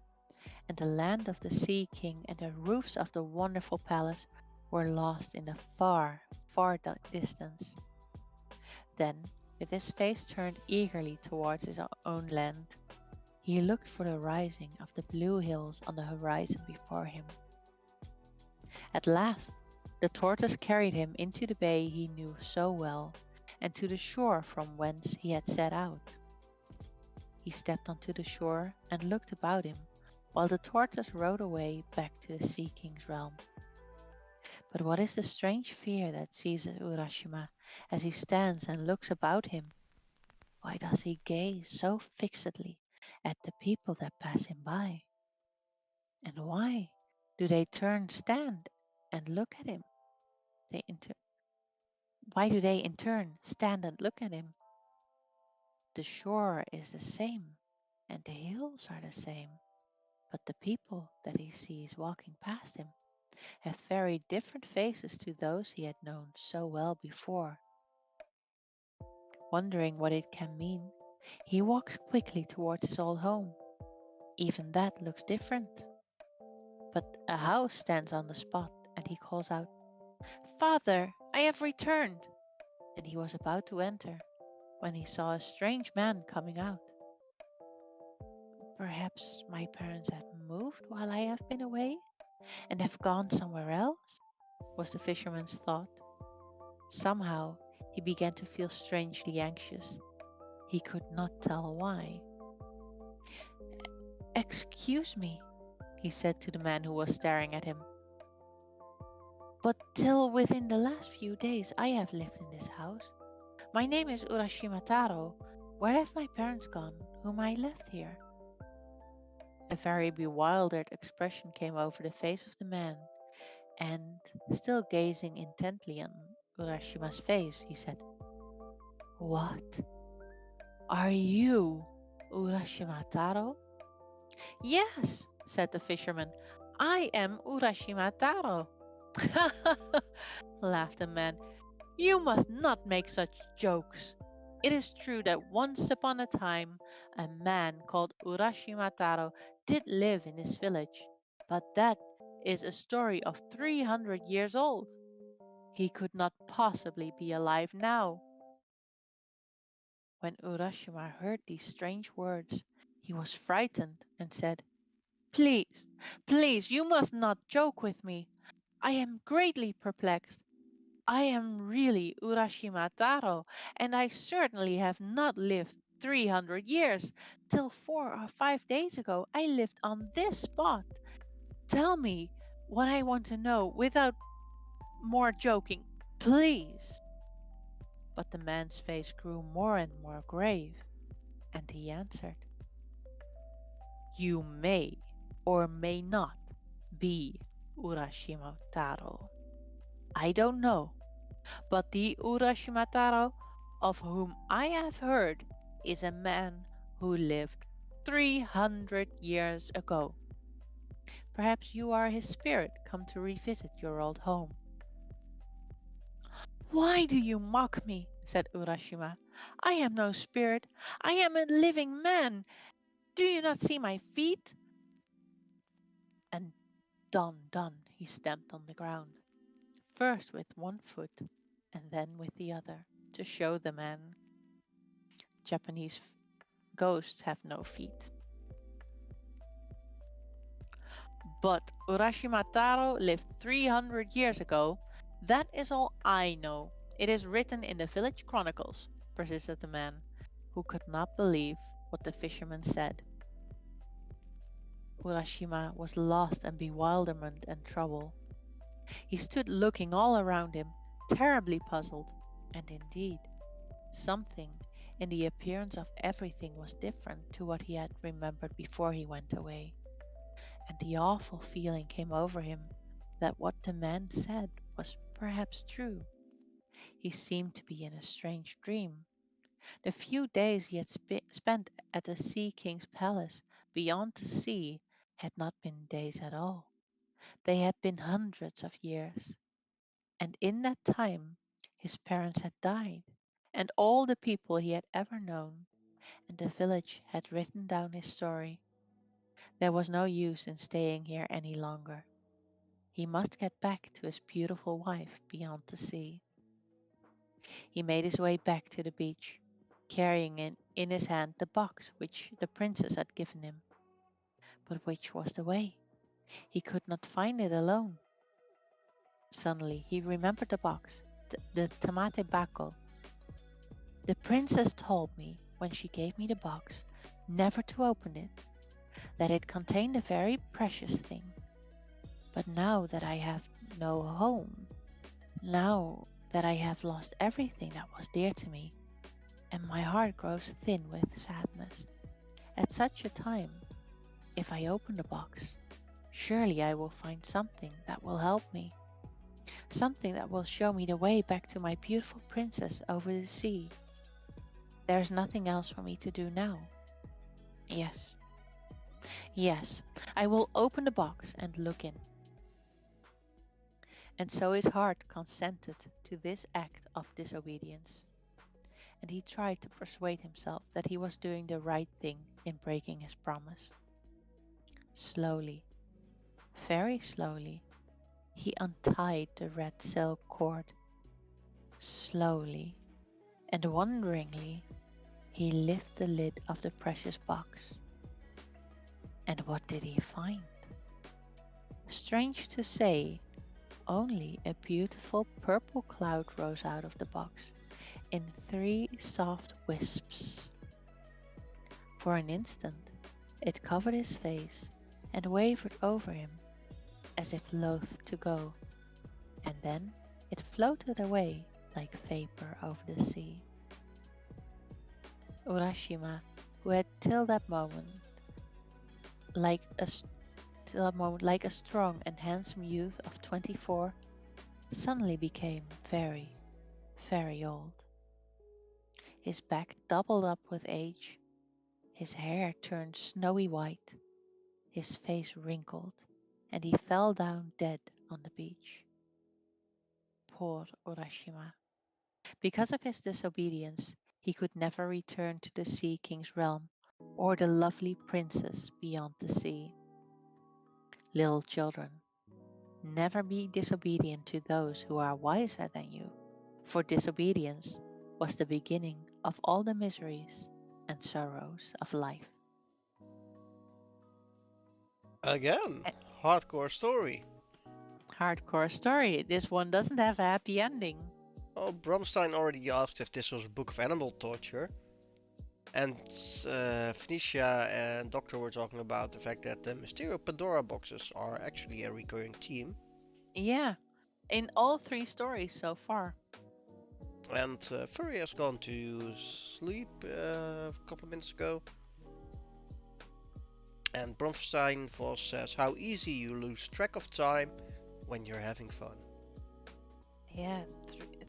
Speaker 2: and the land of the Sea King and the roofs of the wonderful palace were lost in the far, far distance. Then, with his face turned eagerly towards his own land, he looked for the rising of the blue hills on the horizon before him. At last, the tortoise carried him into the bay he knew so well, and to the shore from whence he had set out. He stepped onto the shore and looked about him, while the tortoise rode away back to the Sea King's realm. But what is the strange fear that seizes Urashima as he stands and looks about him? Why does he gaze so fixedly at the people that pass him by? And why do they stand and look at him? They inter- why do they in turn stand and look at him? The shore is the same, and the hills are the same, But the people that he sees walking past him have very different faces to those he had known so well before. Wondering what it can mean, he walks quickly towards his old home. Even that looks different. But a house stands on the spot, and he calls out, "Father, I have returned!" And he was about to enter when he saw a strange man coming out. "Perhaps my parents have moved while I have been away and have gone somewhere else," was the fisherman's thought. Somehow he began to feel strangely anxious. He could not tell why. "Excuse me," he said to the man who was staring at him, "but till within the last few days I have lived in this house. My name is Urashima Taro. Where have my parents gone, whom I left here?" A very bewildered expression came over the face of the man, and, still gazing intently on Urashima's face, he said, "What? Are you Urashima Taro?" "Yes," said the fisherman, "I am Urashima Taro." laughed the man. "You must not make such jokes. It is true that once upon a time a man called Urashima Taro did live in this village, but that is a story of 300 years old. He could not possibly be alive now." When Urashima heard these strange words, he was frightened and said, "Please, please, you must not joke with me. I am greatly perplexed. I am really Urashima Taro, and I certainly have not lived 300 years. Till 4 or 5 days ago, I lived on this spot. Tell me what I want to know without more joking, please." But the man's face grew more and more grave, and he answered, "You may or may not be Urashima Taro. I don't know. But the Urashimataro of whom I have heard is a man who lived 300 years ago. Perhaps you are his spirit come to revisit your old home." "Why do you mock me?" said Urashima. "I am no spirit. I am a living man. Do you not see my feet?" And done, he stamped on the ground, first with one foot and then with the other, to show the man. Japanese ghosts have no feet. "But Urashima Taro lived 300 years ago. That is all I know. It is written in the village chronicles," persisted the man, who could not believe what the fisherman said. Urashima was lost in bewilderment and trouble. He stood looking all around him, terribly puzzled, and indeed, something in the appearance of everything was different to what he had remembered before he went away. And the awful feeling came over him that what the man said was perhaps true. He seemed to be in a strange dream. The few days he had spent at the Sea King's palace beyond the sea had not been days at all. They had been hundreds of years. And in that time his parents had died, and all the people he had ever known, and the village had written down his story. There was no use in staying here any longer. He must get back to his beautiful wife beyond the sea. He made his way back to the beach, carrying in his hand the box which the princess had given him. But which was the way? He could not find it alone. Suddenly he remembered the box, the tamate bako. The princess told me when she gave me the box never to open it, that it contained a very precious thing. But now that I have no home, now that I have lost everything that was dear to me, and my heart grows thin with sadness, at such a time, if I open the box, surely I will find something that will help me, something that will show me the way back to my beautiful princess over the sea. There is nothing else for me to do now. Yes, Yes, I will open the box and look in. And so his heart consented to this act of disobedience, and he tried to persuade himself that he was doing the right thing in breaking his promise. Slowly, very slowly, he untied the red silk cord. Slowly and wonderingly, he lifted the lid of the precious box. And what did he find? Strange to say, only a beautiful purple cloud rose out of the box in three soft wisps. For an instant, it covered his face and wavered over him as if loath to go, and then it floated away like vapor over the sea. Urashima, who had like a till that moment like a strong and handsome youth of 24, suddenly became very, very old. His back doubled up with age, his hair turned snowy white, his face wrinkled, and he fell down dead on the beach. Poor Urashima. Because of his disobedience, he could never return to the Sea King's realm or the lovely princess beyond the sea. Little children, never be disobedient to those who are wiser than you, for disobedience was the beginning of all the miseries and sorrows of life.
Speaker 1: Again,
Speaker 2: A-
Speaker 1: hardcore story.
Speaker 2: Hardcore story. This one doesn't have a happy ending.
Speaker 1: Oh, Bromstein already asked if this was a book of animal torture. And Phoenicia and Doctor were talking about the fact that the Mysterio Pandora boxes are actually a recurring theme.
Speaker 2: Yeah, in all three stories so far.
Speaker 1: And Furry has gone to sleep a couple of minutes ago. And Bromstein Voss says how easy you lose track of time when you're having fun.
Speaker 2: Yeah,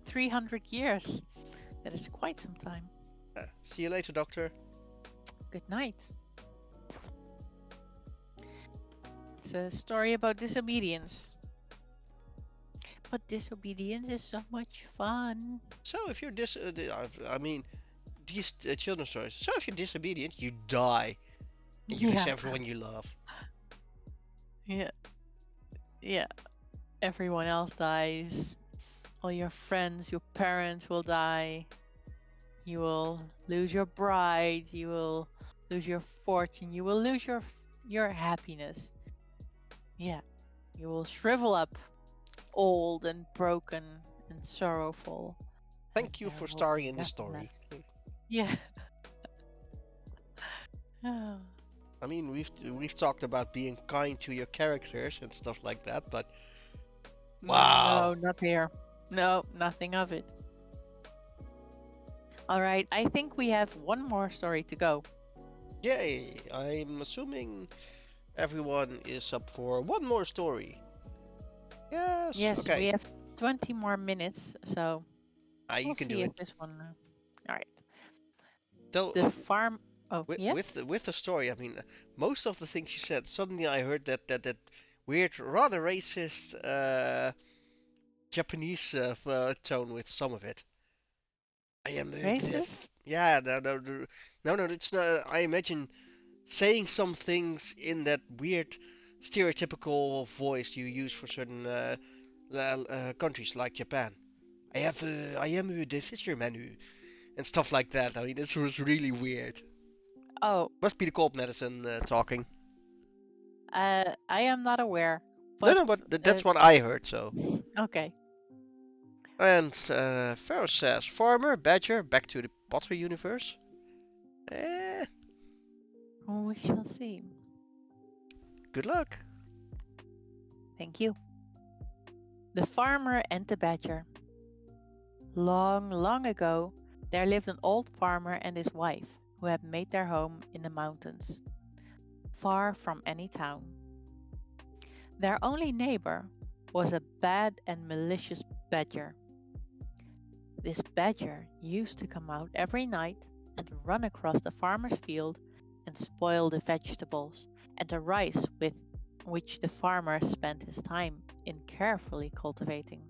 Speaker 2: 300 years. That is quite some time.
Speaker 1: See you later, Doctor.
Speaker 2: Good night. It's a story about disobedience. But disobedience is so much fun.
Speaker 1: So if you're I mean, these children's stories. So if you're disobedient, you die, and you miss
Speaker 2: Yeah,
Speaker 1: everyone you love.
Speaker 2: yeah, yeah. Everyone else dies. All your friends, your parents will die. You will lose your bride. You will lose your fortune. You will lose your happiness. Yeah, you will shrivel up, old and broken and sorrowful, and
Speaker 1: Thank you
Speaker 2: there
Speaker 1: for
Speaker 2: will be
Speaker 1: starring in this
Speaker 2: nothing
Speaker 1: story.
Speaker 2: left. Yeah.
Speaker 1: I mean, we've talked about being kind to your characters and stuff like that, but
Speaker 2: No,
Speaker 1: wow,
Speaker 2: not here. No, nothing of it. All right, I think we have one more story to go.
Speaker 1: yay! I'm assuming everyone is up for one more story. Yes,
Speaker 2: Yes, we
Speaker 1: okay.
Speaker 2: have 20 more minutes, so
Speaker 1: You
Speaker 2: we'll
Speaker 1: can do
Speaker 2: see if
Speaker 1: it.
Speaker 2: this one. All right.
Speaker 1: So
Speaker 2: The farm. Oh,
Speaker 1: with
Speaker 2: yes?
Speaker 1: the story, I mean, most of the things you said, suddenly I heard that weird, rather racist Japanese tone with some of it. I am
Speaker 2: Racist?
Speaker 1: yeah, no, it's not. I imagine saying some things in that weird stereotypical voice you use for certain countries like Japan. I am the fisherman and stuff like that. I mean, this was really weird.
Speaker 2: Oh,
Speaker 1: Must be the cold medicine talking.
Speaker 2: I am not aware,
Speaker 1: No,
Speaker 2: but
Speaker 1: no, but that's what I heard. So,
Speaker 2: okay.
Speaker 1: and Pharaoh says, farmer, badger, back to the Potter universe. Eh,
Speaker 2: We shall see.
Speaker 1: good luck.
Speaker 2: Thank you. The farmer and the badger. Long, long ago, there lived an old farmer and his wife who had made their home in the mountains, far from any town. Their only neighbor was a bad and malicious badger. This badger used to come out every night and run across the farmer's field and spoil the vegetables and the rice with which the farmer spent his time in carefully cultivating.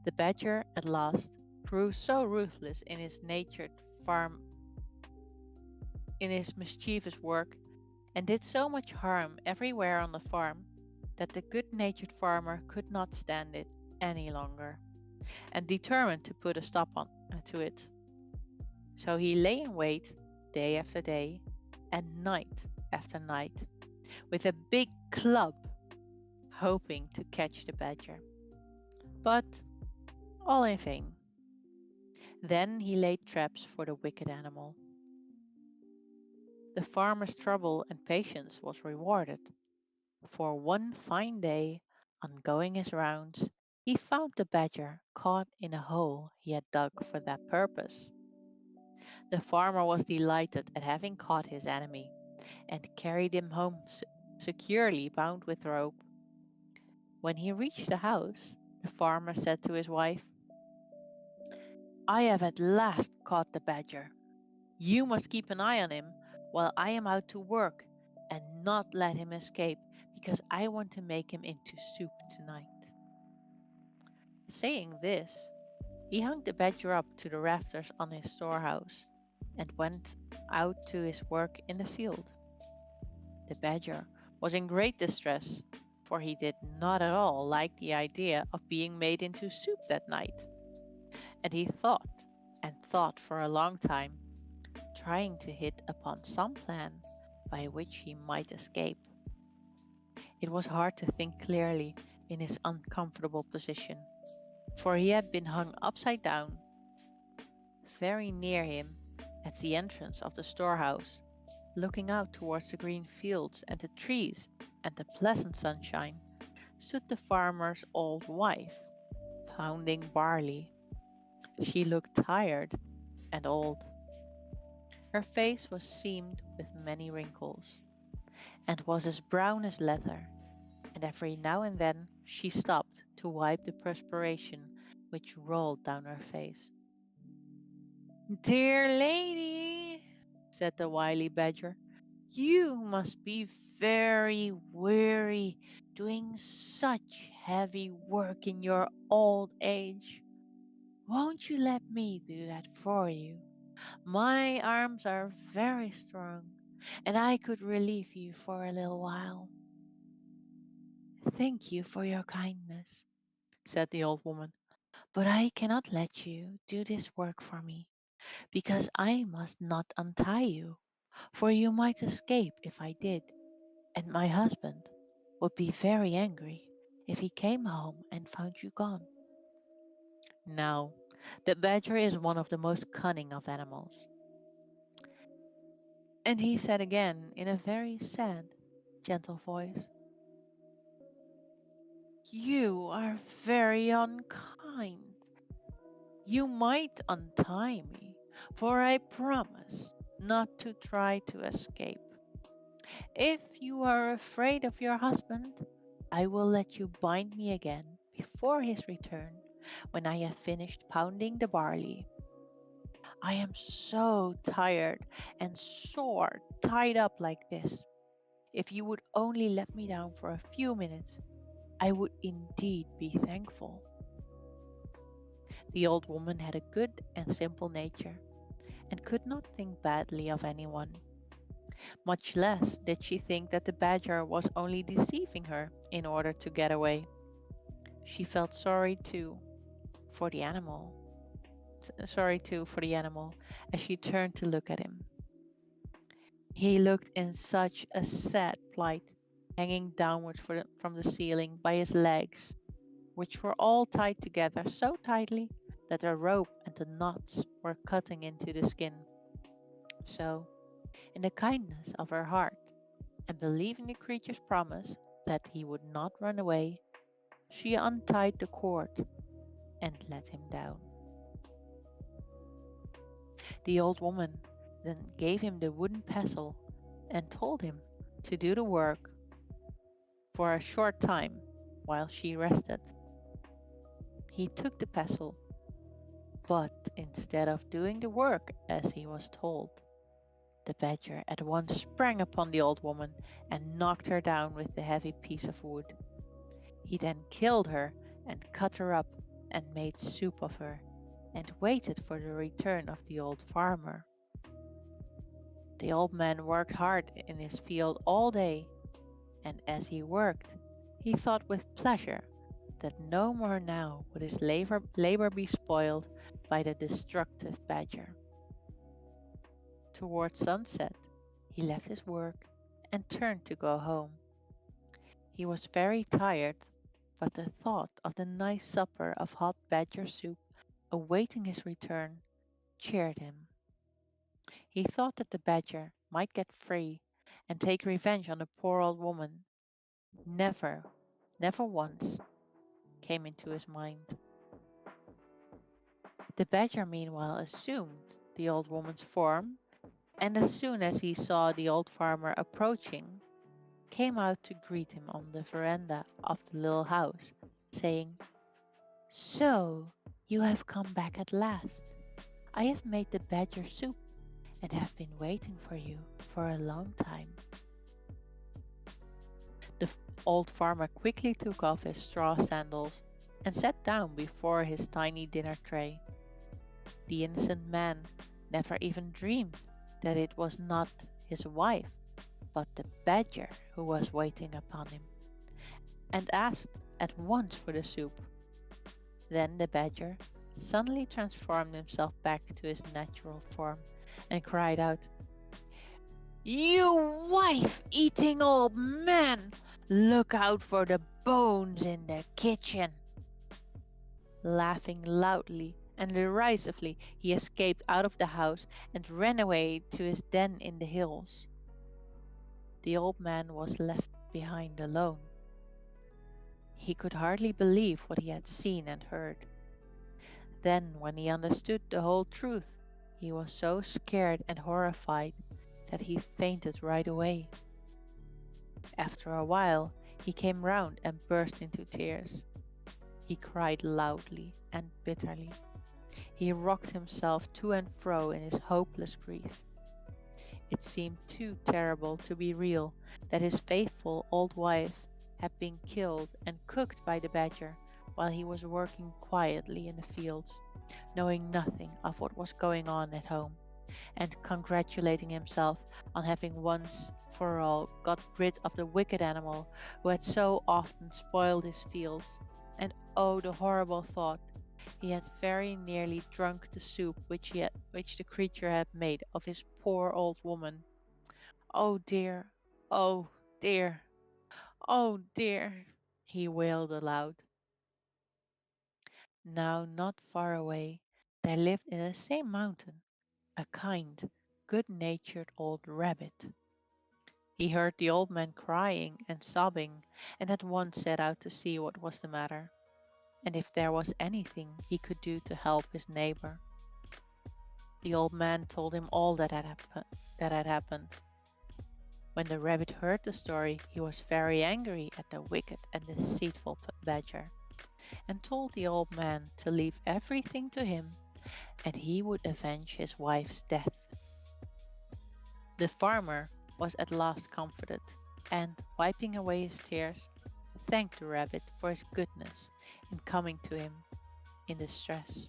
Speaker 2: The badger at last grew so ruthless in his in his mischievous work, and did so much harm everywhere on the farm that the good-natured farmer could not stand it any longer, and determined to put a stop to it. So he lay in wait day after day and night after night with a big club, hoping to catch the badger. But all in vain. Then he laid traps for the wicked animal. The farmer's trouble and patience was rewarded, for one fine day, on going his rounds, he found the badger caught in a hole he had dug for that purpose. The farmer was delighted at having caught his enemy, and carried him home securely bound with rope. When he reached the house, the farmer said to his wife, "I have at last caught the badger. You must keep an eye on him while I am out to work, and not let him escape, because I want to make him into soup tonight." Saying this, he hung the badger up to the rafters on his storehouse, and went out to his work in the field. The badger was in great distress, for he did not at all like the idea of being made into soup that night, and he thought and thought for a long time, trying to hit upon some plan by which he might escape. It was hard to think clearly in his uncomfortable position, for he had been hung upside down. Very near him, at the entrance of the storehouse, looking out towards the green fields and the trees and the pleasant sunshine, stood the farmer's old wife, pounding barley. She looked tired and old. Her face was seamed with many wrinkles, and was as brown as leather, and every now and then she stopped to wipe the perspiration which rolled down her face. "Dear lady," said the wily badger, "you must be very weary doing such heavy work in your old age. Won't you let me do that for you? My arms are very strong, and I could relieve you for a little while." "Thank you for your kindness," said the old woman, "but I cannot let you do this work for me, because I must not untie you, for you might escape if I did, and my husband would be very angry if he came home and found you gone." Now, the badger is one of the most cunning of animals, and he said again in a very sad, gentle voice, "You are very unkind. You might untie me, for I promise not to try to escape. If you are afraid of your husband, I will let you bind me again before his return, when I have finished pounding the barley. I am so tired and sore tied up like this. If you would only let me down for a few minutes, I would indeed be thankful." The old woman had a good and simple nature, and could not think badly of anyone. Much less did she think that the badger was only deceiving her in order to get away. She felt for the animal, sorry too for the animal, as she turned to look at him. He looked in such a sad plight, hanging downwards from the ceiling by his legs, which were all tied together so tightly that the rope and the knots were cutting into the skin. So, in the kindness of her heart, and believing the creature's promise that he would not run away, she untied the cord and let him down. The old woman then gave him the wooden pestle and told him to do the work for a short time while she rested. He took the pestle, but instead of doing the work as he was told, The badger at once sprang upon the old woman and knocked her down with the heavy piece of wood. He then killed her and cut her up and made soup of her, and waited for the return of the old farmer. The old man worked hard in his field all day, and as he worked, he thought with pleasure that no more now would his labor be spoiled by the destructive badger. Toward sunset, he left his work and turned to go home. He was very tired, but the thought of the nice supper of hot badger soup awaiting his return cheered him. He thought that the badger might get free and take revenge on the poor old woman. Never, never once came into his mind. The badger meanwhile assumed the old woman's form, and as soon as he saw the old farmer approaching, came out to greet him on the veranda of the little house, saying, "So, you have come back at last. I have made the badger soup and have been waiting for you for a long time." The old farmer quickly took off his straw sandals and sat down before his tiny dinner tray. The innocent man never even dreamed that it was not his wife, but the badger who was waiting upon him, and asked at once for the soup. Then the badger suddenly transformed himself back to his natural form and cried out, "You wife-eating old man! Look out for the bones in the kitchen!" Laughing loudly and derisively, he escaped out of the house and ran away to his den in the hills. The old man was left behind alone. He could hardly believe what he had seen and heard. Then, when he understood the whole truth, he was so scared and horrified that he fainted right away. After a while, he came round and burst into tears. He cried loudly and bitterly. He rocked himself to and fro in his hopeless grief. It seemed too terrible to be real that his faithful old wife had been killed and cooked by the badger while he was working quietly in the fields, knowing nothing of what was going on at home, and congratulating himself on having once for all got rid of the wicked animal who had so often spoiled his fields. And oh, the horrible thought! He had very nearly drunk the soup which the creature had made of his poor old woman. "Oh dear! Oh dear! Oh dear!" he wailed aloud. Now not far away there lived in the same mountain a kind, good-natured old rabbit. He heard the old man crying and sobbing, and at once set out to see what was the matter, and if there was anything he could do to help his neighbor. The old man told him all that had happened. When the rabbit heard the story, he was very angry at the wicked and deceitful badger, and told the old man to leave everything to him, and he would avenge his wife's death. The farmer was at last comforted, and, wiping away his tears, thanked the rabbit for his goodness in coming to him in distress.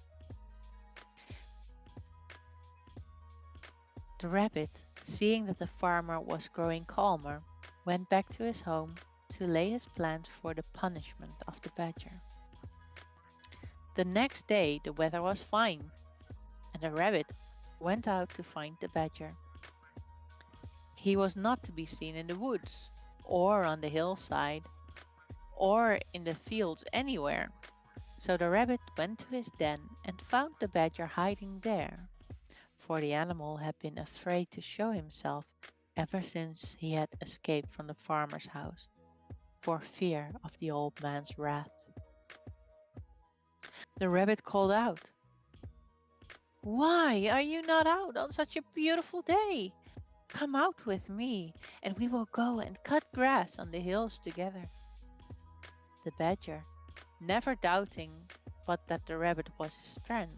Speaker 2: The rabbit, seeing that the farmer was growing calmer, went back to his home to lay his plans for the punishment of the badger. The next day the weather was fine, and the rabbit went out to find the badger. He was not to be seen in the woods, or on the hillside, or in the fields anywhere. So the rabbit went to his den and found the badger hiding there, for the animal had been afraid to show himself ever since he had escaped from the farmer's house, for fear of the old man's wrath. The rabbit called out, "Why are you not out on such a beautiful day? Come out with me, and we will go and cut grass on the hills together." The badger, never doubting but that the rabbit was his friend,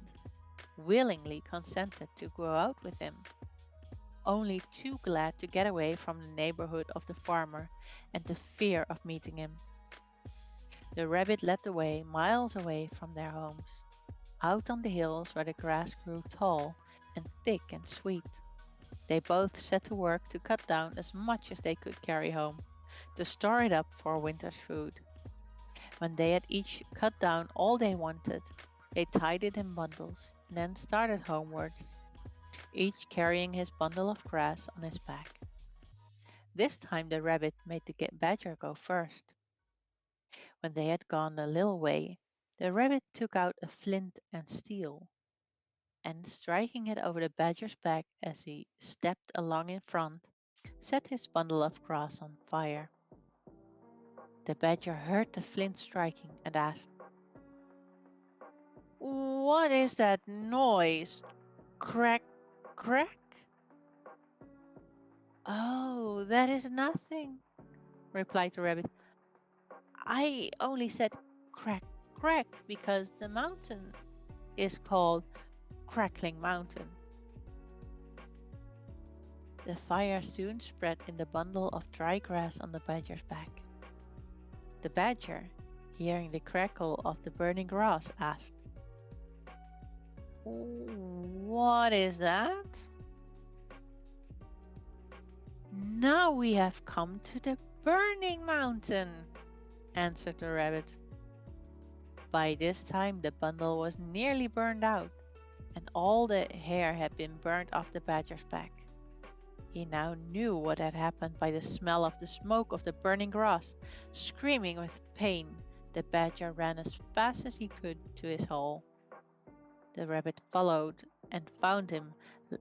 Speaker 2: willingly consented to go out with him. only too glad to get away from the neighborhood of the farmer and the fear of meeting him. The rabbit led the way miles away from their homes, out on the hills where the grass grew tall and thick and sweet. They both set to work to cut down as much as they could carry home, to store it up for winter's food. When they had each cut down all they wanted, they tied it in bundles and then started homewards, each carrying his bundle of grass on his back. This time the rabbit made the badger go first. When they had gone a little way, the rabbit took out a flint and steel, and striking it over the badger's back as he stepped along in front, set his bundle of grass on fire. The badger heard the flint striking and asked, "What is that noise? Crack, crack?" "Oh, that is nothing," replied the rabbit. "I only said crack, crack because the mountain is called Crackling Mountain." The fire soon spread in the bundle of dry grass on the badger's back. The badger, hearing the crackle of the burning grass, asked, "What is that?" "Now we have come to the burning mountain," answered the rabbit. By this time the bundle was nearly burned out, and all the hair had been burnt off the badger's back. He now knew what had happened by the smell of the smoke of the burning grass. Screaming with pain, the badger ran as fast as he could to his hole. The rabbit followed and found him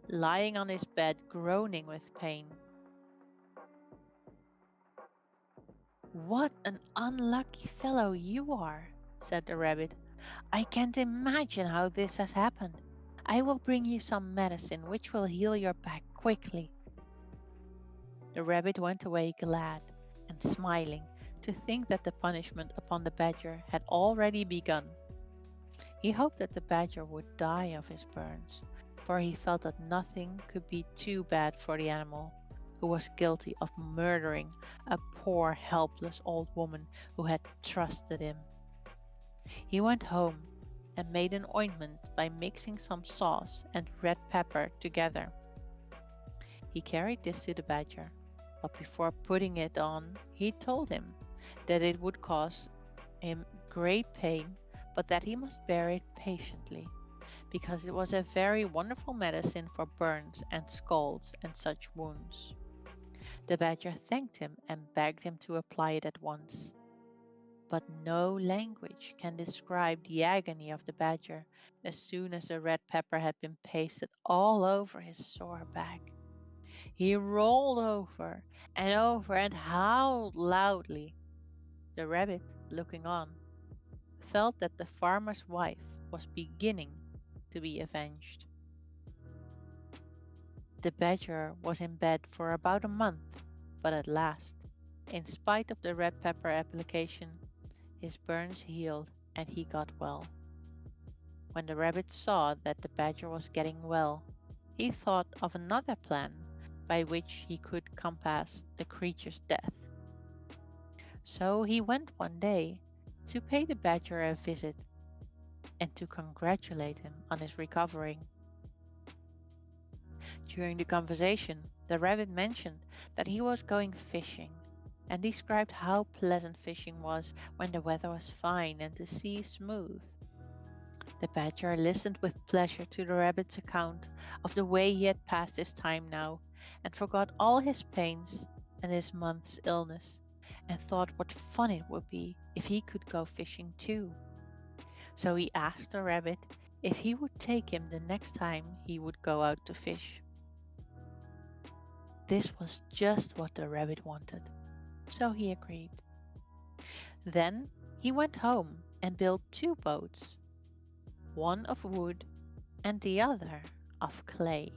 Speaker 2: lying on his bed, groaning with pain. "What an unlucky fellow you are," said the rabbit. "I can't imagine how this has happened. I will bring you some medicine which will heal your back quickly." The rabbit went away glad and smiling to think that the punishment upon the badger had already begun. He hoped that the badger would die of his burns, for he felt that nothing could be too bad for the animal, who was guilty of murdering a poor helpless old woman who had trusted him. He went home and made an ointment by mixing some sauce and red pepper together. He carried this to the badger, but before putting it on, he told him that it would cause him great pain, but that he must bear it patiently, because it was a very wonderful medicine for burns and scalds and such wounds. The badger thanked him and begged him to apply it at once. But no language can describe the agony of the badger as soon as the red pepper had been pasted all over his sore back. He rolled over and howled loudly. The rabbit, looking on, felt that the farmer's wife was beginning to be avenged. The badger was in bed for about a month, but at last, in spite of the red pepper application, his burns healed and he got well. When the rabbit saw that the badger was getting well, he thought of another plan by which he could compass the creature's death. So he went one day to pay the badger a visit and to congratulate him on his recovering. During the conversation, the rabbit mentioned that he was going fishing and described how pleasant fishing was when the weather was fine and the sea smooth. The badger listened with pleasure to the rabbit's account of the way he had passed his time now, and forgot all his pains and his month's illness, and thought what fun it would be if he could go fishing too. So he asked the rabbit if he would take him the next time he would go out to fish. This was just what the rabbit wanted, so he agreed. Then he went home and built two boats, one of wood and the other of clay.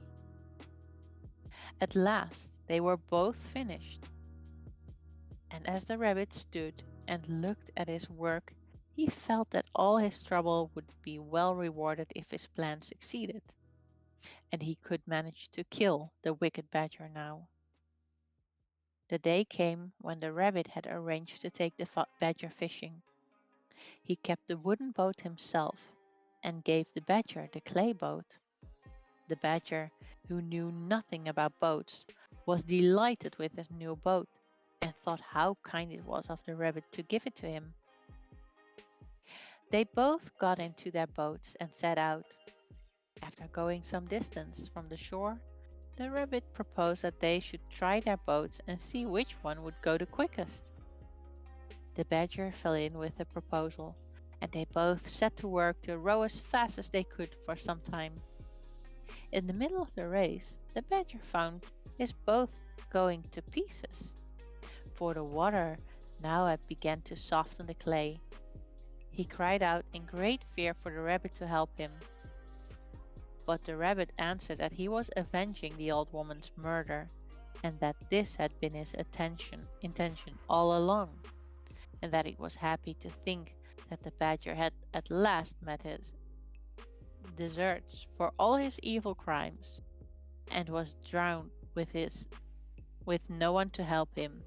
Speaker 2: At last they were both finished, and as the rabbit stood and looked at his work, he felt that all his trouble would be well rewarded if his plan succeeded. and he could manage to kill the wicked badger now. The day came when the rabbit had arranged to take the badger fishing. He kept the wooden boat himself and gave the badger the clay boat. The badger, who knew nothing about boats, was delighted with his new boat and thought how kind it was of the rabbit to give it to him. They both got into their boats and set out. After going some distance from the shore, the rabbit proposed that they should try their boats and see which one would go the quickest. The badger fell in with the proposal, and they both set to work to row as fast as they could for some time. In the middle of the race, the badger found his boat going to pieces, for the water now had begun to soften the clay. He cried out in great fear for the rabbit to help him, but the rabbit answered that he was avenging the old woman's murder, and that this had been his intention all along, and that it was happy to think that the badger had at last met his deserts for all his evil crimes, and was drowned with no one to help him.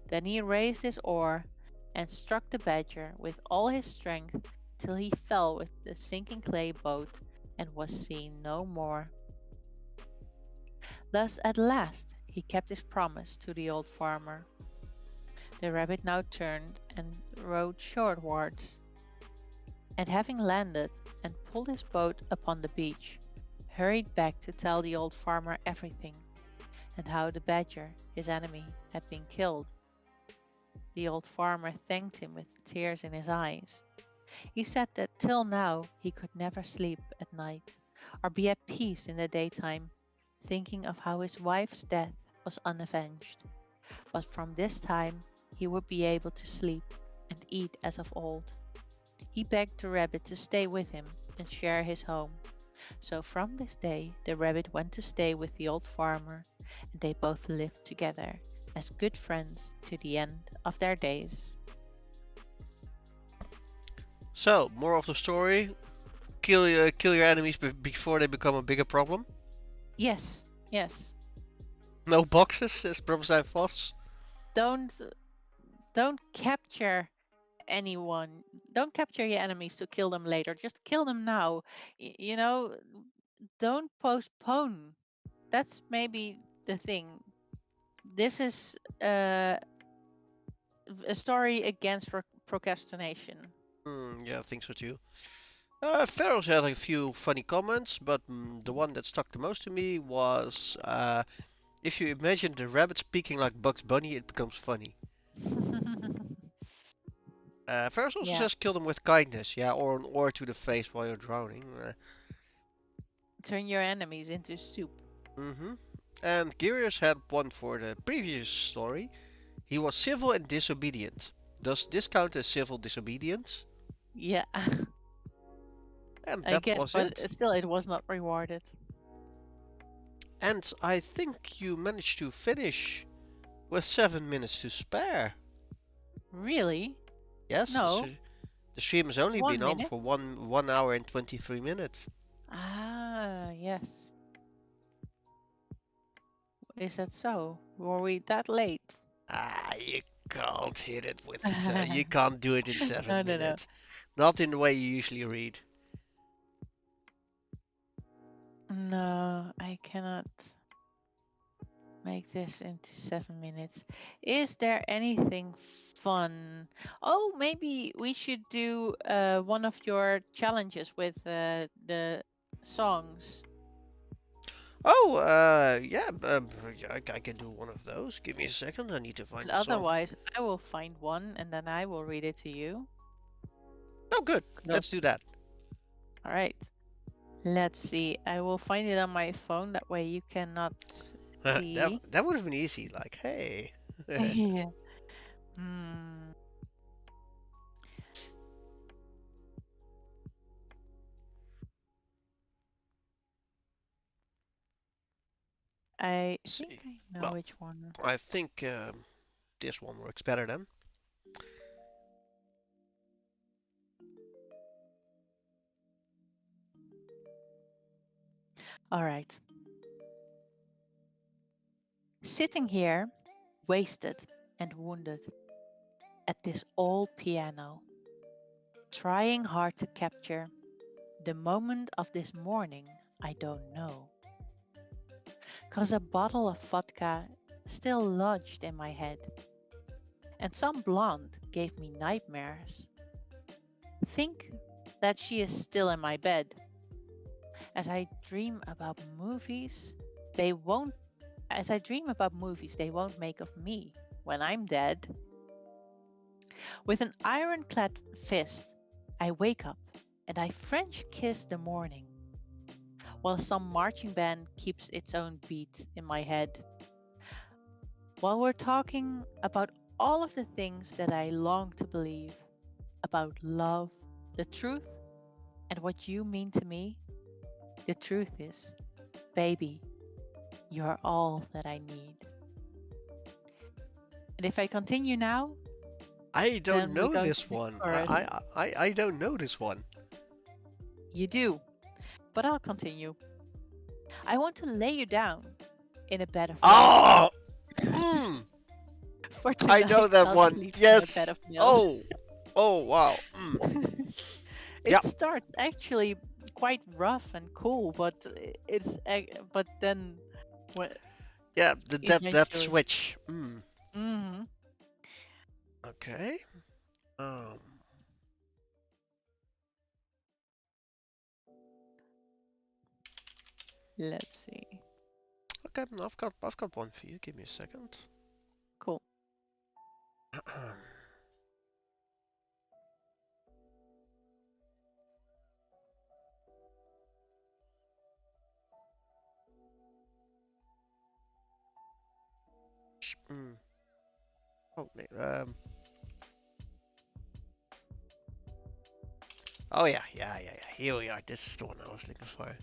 Speaker 2: Then he raised his oar and struck the badger with all his strength till he fell with the sinking clay boat and was seen no more. Thus at last he kept his promise to the old farmer. The rabbit now turned and rowed shorewards, and having landed and pulled his boat upon the beach, hurried back to tell the old farmer everything, and how the badger, his enemy, had been killed. The old farmer thanked him with tears in his eyes. He said that till now he could never sleep at night, or be at peace in the daytime, thinking of how his wife's death was unavenged. But from this time he would be able to sleep and eat as of old. He begged the rabbit to stay with him and share his home. So from this day the rabbit went to stay with the old farmer, and they both lived together as good friends to the end of their days.
Speaker 1: So, moral of the story: kill your enemies before they become a bigger problem.
Speaker 2: Yes, yes.
Speaker 1: No boxes, says Professor Voss.
Speaker 2: Don't don't capture anyone. Don't capture your enemies to kill them later. Just kill them now. You know, don't postpone. That's maybe the thing. This is a story against procrastination.
Speaker 1: Yeah, I think so too. Pharaohs had a few funny comments, but the one that stuck the most to me was if you imagine the rabbit speaking like Bugs Bunny, it becomes funny. Pharaohs also
Speaker 2: Yeah,
Speaker 1: says kill them with kindness, yeah, or an oar to the face while you're drowning.
Speaker 2: turn your enemies into soup.
Speaker 1: Mm-hmm. And Girius had one for the previous story. He was civil and disobedient. Does this count as civil disobedience?
Speaker 2: Yeah,
Speaker 1: And
Speaker 2: I
Speaker 1: that
Speaker 2: guess,
Speaker 1: was
Speaker 2: but
Speaker 1: it.
Speaker 2: still, it was not rewarded.
Speaker 1: And I think you managed to finish with 7 minutes to spare.
Speaker 2: Really?
Speaker 1: Yes,
Speaker 2: No,
Speaker 1: the stream has only been
Speaker 2: one
Speaker 1: on
Speaker 2: minute.
Speaker 1: for one hour and 23 minutes.
Speaker 2: Ah, yes. Is that so? Were we that late?
Speaker 1: You can't hit it with you can't do it in
Speaker 2: No,
Speaker 1: seven
Speaker 2: no, no.
Speaker 1: minutes. Not in the way you usually read.
Speaker 2: No, I cannot make this into 7 minutes. Is there anything fun? Oh, maybe we should do one of your challenges with the songs.
Speaker 1: Oh, yeah, I can do one of those. Give me a second. I need to find
Speaker 2: And
Speaker 1: the song.
Speaker 2: otherwise, I will find one and then I will read it to you.
Speaker 1: Oh, good.
Speaker 2: Cool.
Speaker 1: Let's do that.
Speaker 2: All right. Let's see. I will find it on my phone. That way you cannot
Speaker 1: that
Speaker 2: see.
Speaker 1: that would have been easy. Like, hey.
Speaker 2: Yeah. Hmm. I
Speaker 1: Let's
Speaker 2: think
Speaker 1: see.
Speaker 2: I know
Speaker 1: Well,
Speaker 2: which one.
Speaker 1: I think this one works better then.
Speaker 2: All right. Sitting here, wasted and wounded, at this old piano, trying hard to capture the moment of this morning I don't know. 'Cause a bottle of vodka still lodged in my head, and some blonde gave me nightmares. Think that she is still in my bed. As I dream about movies, they won't as I dream about movies they won't make of me when I'm dead. With an ironclad fist, I wake up and I French kiss the morning, while some marching band keeps its own beat in my head. While we're talking about all of the things that I long to believe about love, the truth, and what you mean to me, the truth is, baby, you're all that I need. And if I continue now,
Speaker 1: I don't
Speaker 2: then we
Speaker 1: know
Speaker 2: go
Speaker 1: this
Speaker 2: to the
Speaker 1: one.
Speaker 2: chorus.
Speaker 1: I don't know this one.
Speaker 2: You do, but I'll continue. I want to lay you down in a bed of roses.
Speaker 1: Oh! Mm,
Speaker 2: For
Speaker 1: I know
Speaker 2: tonight,
Speaker 1: that
Speaker 2: I'll
Speaker 1: one.
Speaker 2: sleep in a bed
Speaker 1: Yes.
Speaker 2: of nails.
Speaker 1: Oh. Oh, wow.
Speaker 2: It
Speaker 1: Yeah.
Speaker 2: starts actually quite rough and cool, but but then what
Speaker 1: Yeah, that
Speaker 2: eventually.
Speaker 1: switch.
Speaker 2: Hmm.
Speaker 1: Okay. Um.
Speaker 2: Let's see.
Speaker 1: Okay, I've got one for you. Give me a second.
Speaker 2: Cool.
Speaker 1: mm. Oh, oh yeah. Here we are. This is the one I was looking for.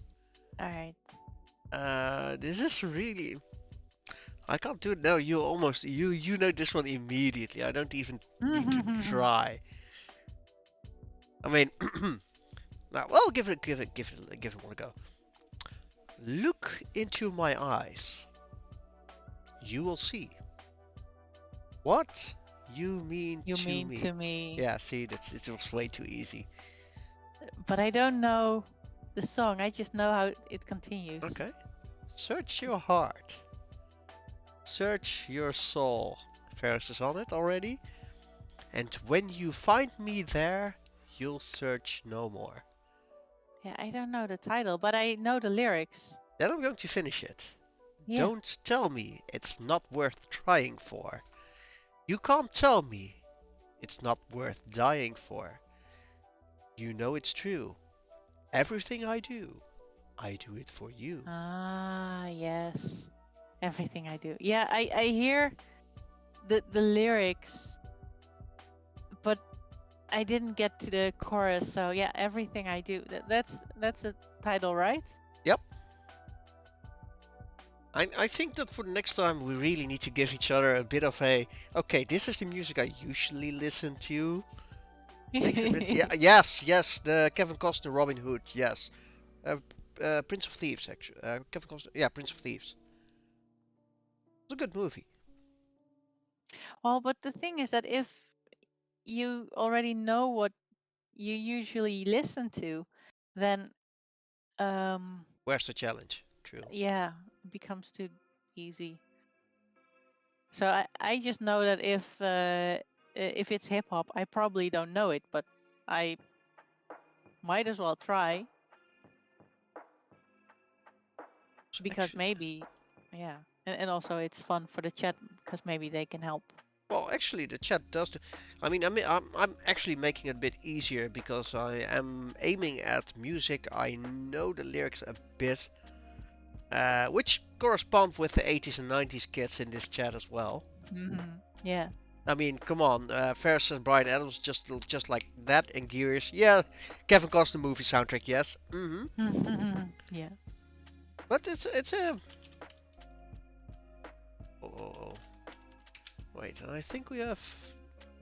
Speaker 2: All right.
Speaker 1: This is really. I can't do it now. You know this one immediately. I don't even need to try. I mean, now, well, give it one go. Look into my eyes. You will see what you mean
Speaker 2: You
Speaker 1: to
Speaker 2: mean
Speaker 1: me.
Speaker 2: to me,
Speaker 1: Yeah, see, it was way too easy.
Speaker 2: but I don't know the song. I just know how it continues.
Speaker 1: Okay. Search your heart. Search your soul. Ferris is on it already. And when you find me there, you'll search no more.
Speaker 2: Yeah, I don't know the title, but I know the lyrics.
Speaker 1: Then I'm going to finish it.
Speaker 2: Yeah.
Speaker 1: Don't tell me it's not worth trying for. You can't tell me it's not worth dying for. You know it's true. Everything I do it for you.
Speaker 2: Ah, yes. Everything I do. Yeah, I hear the lyrics, but I didn't get to the chorus. So yeah, everything I do. That's the title, right?
Speaker 1: Yep. I think that for the next time we really need to give each other a bit of a okay, this is the music I usually listen to. Makes it a bit yeah, yes, the Kevin Costner Robin Hood, yes. Uh, Prince of Thieves actually. Kevin Costner, yeah, Prince of Thieves. It's a good movie.
Speaker 2: Well, but the thing is that if you already know what you usually listen to, then um
Speaker 1: Where's the challenge? True.
Speaker 2: yeah, it becomes too easy. So I just know that if it's hip hop, I probably don't know it, but I might as well try
Speaker 1: So
Speaker 2: because
Speaker 1: actually,
Speaker 2: maybe, yeah, and also it's fun for the chat because maybe they can help.
Speaker 1: well, actually, the chat does. I'm actually making it a bit easier because I am aiming at music. I know the lyrics a bit, which correspond with the 80s and 90s kids in this chat as well.
Speaker 2: Yeah.
Speaker 1: I mean, come on, Ferris and Brian Adams just like that, and Gears. Yeah, Kevin Costner movie soundtrack. Yes.
Speaker 2: Yeah.
Speaker 1: But it's a. Oh, wait. I think we have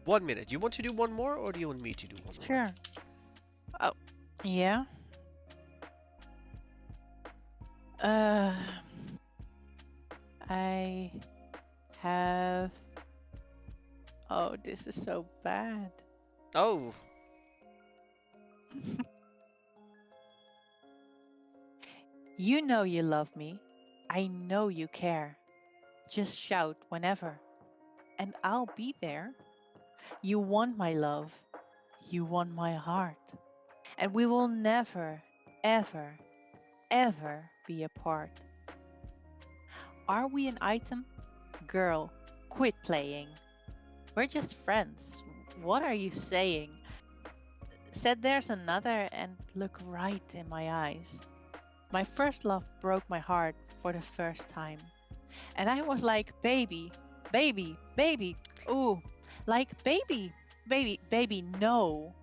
Speaker 1: 1 minute. You want to do one more, or do you want me to do one more?
Speaker 2: Sure. Oh, yeah. Uh, I have. Oh, this is so bad.
Speaker 1: Oh,
Speaker 2: You know you love me. I know you care. Just shout whenever, and I'll be there. You want my love. You want my heart. And we will never, ever, ever be apart. Are we an item? Girl, quit playing. We're just friends. What are you saying? Said there's another and look right in my eyes. My first love broke my heart for the first time. And I was like, baby, baby, baby. Ooh, like baby, baby, baby, no.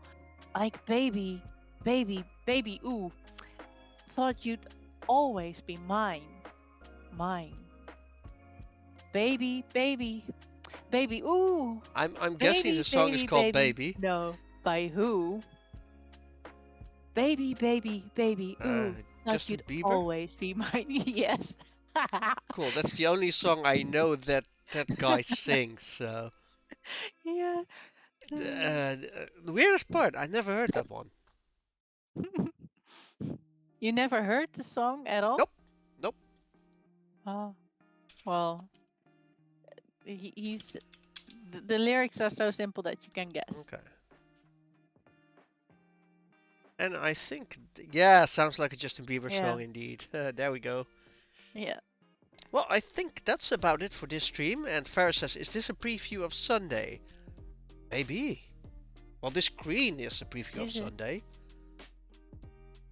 Speaker 2: Like baby, baby, baby, ooh. Thought you'd always be mine, mine. Baby, baby, baby, ooh.
Speaker 1: I'm guessing the
Speaker 2: Baby,
Speaker 1: song is
Speaker 2: baby,
Speaker 1: called
Speaker 2: baby,
Speaker 1: Baby.
Speaker 2: no. By who? Baby, baby, baby, ooh. Thought
Speaker 1: Justin
Speaker 2: you'd
Speaker 1: Bieber.
Speaker 2: always be mine. Yes.
Speaker 1: Cool. That's the only song I know that that guy sings. So
Speaker 2: Yeah.
Speaker 1: the weirdest part, I never heard that one.
Speaker 2: You never heard the song at all?
Speaker 1: Nope. Nope.
Speaker 2: Oh, well, he's the lyrics are so simple that you can guess.
Speaker 1: Okay. And I think, yeah, sounds like a Justin Bieber
Speaker 2: Yeah.
Speaker 1: song indeed. There we go.
Speaker 2: Yeah.
Speaker 1: Well, I think that's about it for this stream. And Farah says, is this a preview of Sunday? Maybe. Well, this screen is a preview of
Speaker 2: Is it?
Speaker 1: Sunday.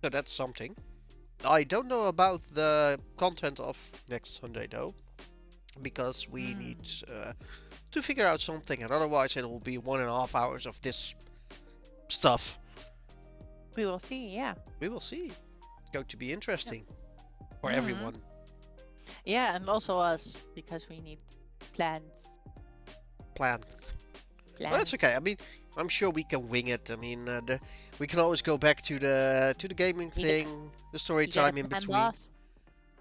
Speaker 1: So that's something. I don't know about the content of next Sunday though, because we need
Speaker 2: Mm.
Speaker 1: to figure out something, and otherwise it will be 1.5 hours of this stuff.
Speaker 2: We will see. Yeah.
Speaker 1: We will see. It's going to be
Speaker 2: Yeah.
Speaker 1: interesting for
Speaker 2: Hmm.
Speaker 1: everyone.
Speaker 2: Yeah, and also us because we need plans.
Speaker 1: Plan. But it's
Speaker 2: Plans.
Speaker 1: okay. I mean, I'm sure we can wing it. I mean, we can always go back to the gaming
Speaker 2: You get
Speaker 1: thing, the story
Speaker 2: you get a
Speaker 1: time in
Speaker 2: plan,
Speaker 1: between,
Speaker 2: boss.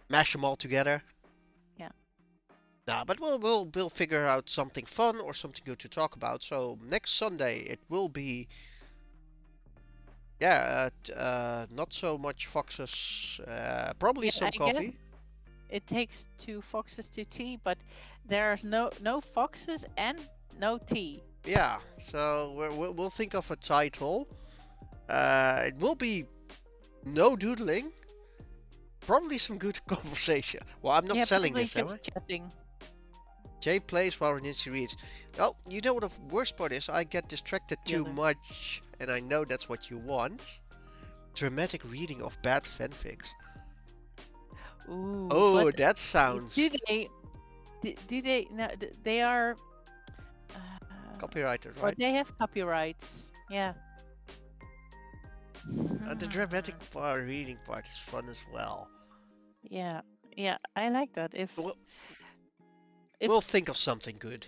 Speaker 1: mash them all together.
Speaker 2: Yeah.
Speaker 1: Nah, but we'll figure out something fun or something good to talk about. So next Sunday it will be, yeah, not so much foxes, probably
Speaker 2: Yeah.
Speaker 1: some
Speaker 2: I guess
Speaker 1: coffee.
Speaker 2: it takes two foxes to tea, but there's no foxes and no tea.
Speaker 1: Yeah, so we'll think of a title. It will be no doodling, probably some good conversation. Well, I'm not
Speaker 2: Yeah,
Speaker 1: selling
Speaker 2: probably
Speaker 1: this, am I?
Speaker 2: just chatting
Speaker 1: Jay plays while Nancy reads. Well, you know what the worst part is? I get distracted too
Speaker 2: together.
Speaker 1: much, and I know that's what you want. Dramatic reading of bad fanfics.
Speaker 2: Ooh,
Speaker 1: Oh,
Speaker 2: but
Speaker 1: that
Speaker 2: do
Speaker 1: sounds
Speaker 2: they do they no they are
Speaker 1: copyrighted,
Speaker 2: or
Speaker 1: right?
Speaker 2: they have copyrights. Yeah.
Speaker 1: And the
Speaker 2: Hmm.
Speaker 1: dramatic part, reading part is fun as well.
Speaker 2: Yeah. Yeah, I like that.
Speaker 1: We'll,
Speaker 2: If
Speaker 1: we'll think of something good.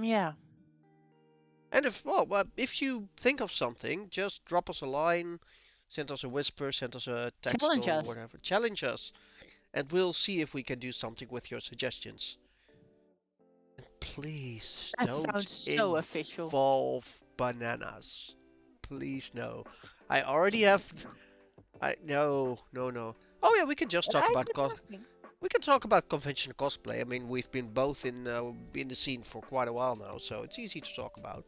Speaker 2: yeah,
Speaker 1: And if you think of something, just drop us a line, send us a whisper, send us a text
Speaker 2: challenge
Speaker 1: or
Speaker 2: us.
Speaker 1: whatever. Challenge us, and we'll see if we can do something with your suggestions. Please
Speaker 2: That
Speaker 1: don't
Speaker 2: sounds so official.
Speaker 1: involve bananas. Please no. I already have. I no no no. Oh yeah, we can just
Speaker 2: But
Speaker 1: talk
Speaker 2: I
Speaker 1: about
Speaker 2: said nothing.
Speaker 1: we can talk about convention cosplay. I mean, we've been both in the scene for quite a while now, so it's easy to talk about.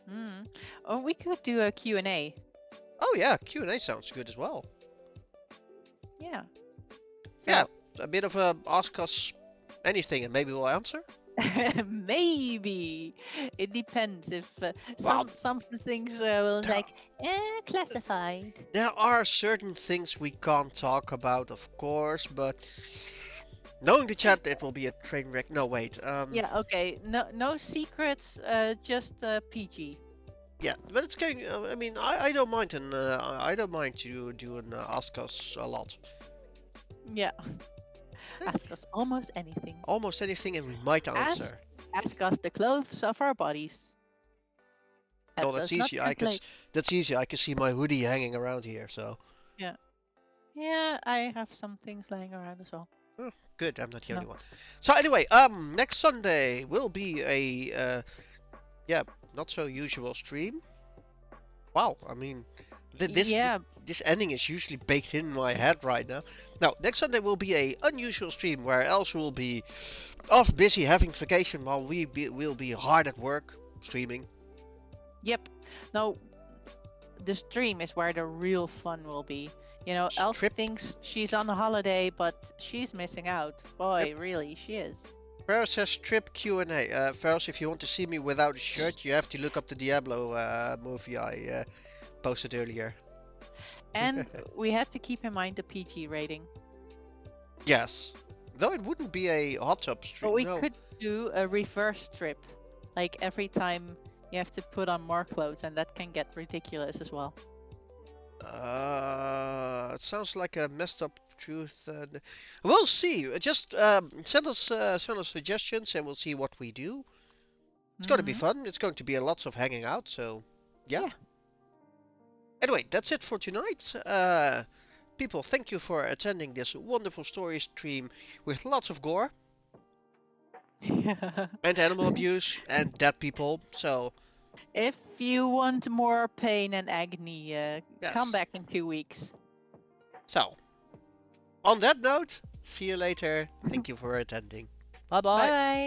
Speaker 2: Mm. Or we could do a Q&A.
Speaker 1: Oh yeah, Q&A sounds good as well.
Speaker 2: Yeah.
Speaker 1: Yeah,
Speaker 2: So
Speaker 1: a bit of a ask us anything and maybe we'll answer.
Speaker 2: maybe it depends if
Speaker 1: Well,
Speaker 2: some of the things will
Speaker 1: there
Speaker 2: like classified.
Speaker 1: there are certain things we can't talk about, of course, but knowing the chat, it will be a train wreck. No, wait.
Speaker 2: Yeah, okay. No secrets, just PG.
Speaker 1: Yeah, but it's going. I mean, I don't mind, and I don't mind to do an ask us a lot.
Speaker 2: Yeah.
Speaker 1: Think
Speaker 2: Ask us almost anything.
Speaker 1: almost anything, and we might
Speaker 2: Ask
Speaker 1: answer.
Speaker 2: ask us the clothes of our bodies.
Speaker 1: Oh,
Speaker 2: That
Speaker 1: that's
Speaker 2: does not
Speaker 1: easy.
Speaker 2: translate.
Speaker 1: That's easy. I can see my hoodie hanging around here. So
Speaker 2: Yeah. Yeah, I have some things lying around as well.
Speaker 1: Oh, good, I'm not the only
Speaker 2: No.
Speaker 1: one. So anyway, next Sunday will be a yeah, not so usual stream. Wow, I mean, th- this th-
Speaker 2: Yeah.
Speaker 1: this ending is usually baked in my head right now. Now, next Sunday will be a unusual stream where Elsa will be off busy having vacation while will be hard at work streaming.
Speaker 2: Yep. Now, the stream is where the real fun will be. Elsa
Speaker 1: Strip.
Speaker 2: thinks she's on a holiday, but she's missing out.
Speaker 1: Yep.
Speaker 2: Boy, really, she is.
Speaker 1: Pharaoh says strip Q&A. Pharaoh, if you want to see me without a shirt, you have to look up the Diablo movie I posted earlier.
Speaker 2: And we have to keep in mind the PG rating.
Speaker 1: Yes. Though it wouldn't be a hot tub
Speaker 2: But
Speaker 1: stream.
Speaker 2: we
Speaker 1: No.
Speaker 2: could do a reverse strip. Like every time you have to put on more clothes, and that can get ridiculous as well.
Speaker 1: It sounds like a messed up truth. We'll see. Just send us suggestions, and we'll see what we do. It's going to be
Speaker 2: Mm-hmm.
Speaker 1: fun. It's going to be a lots of hanging out. So, yeah.
Speaker 2: Yeah.
Speaker 1: Anyway, that's it for tonight. People, thank you for attending this wonderful story stream with lots of gore and animal abuse and dead people. So,
Speaker 2: If you want more pain and agony, come
Speaker 1: yes.
Speaker 2: back in 2 weeks.
Speaker 1: So, on that note, see you later. Thank you for attending. Bye
Speaker 2: Bye
Speaker 1: bye.
Speaker 2: bye.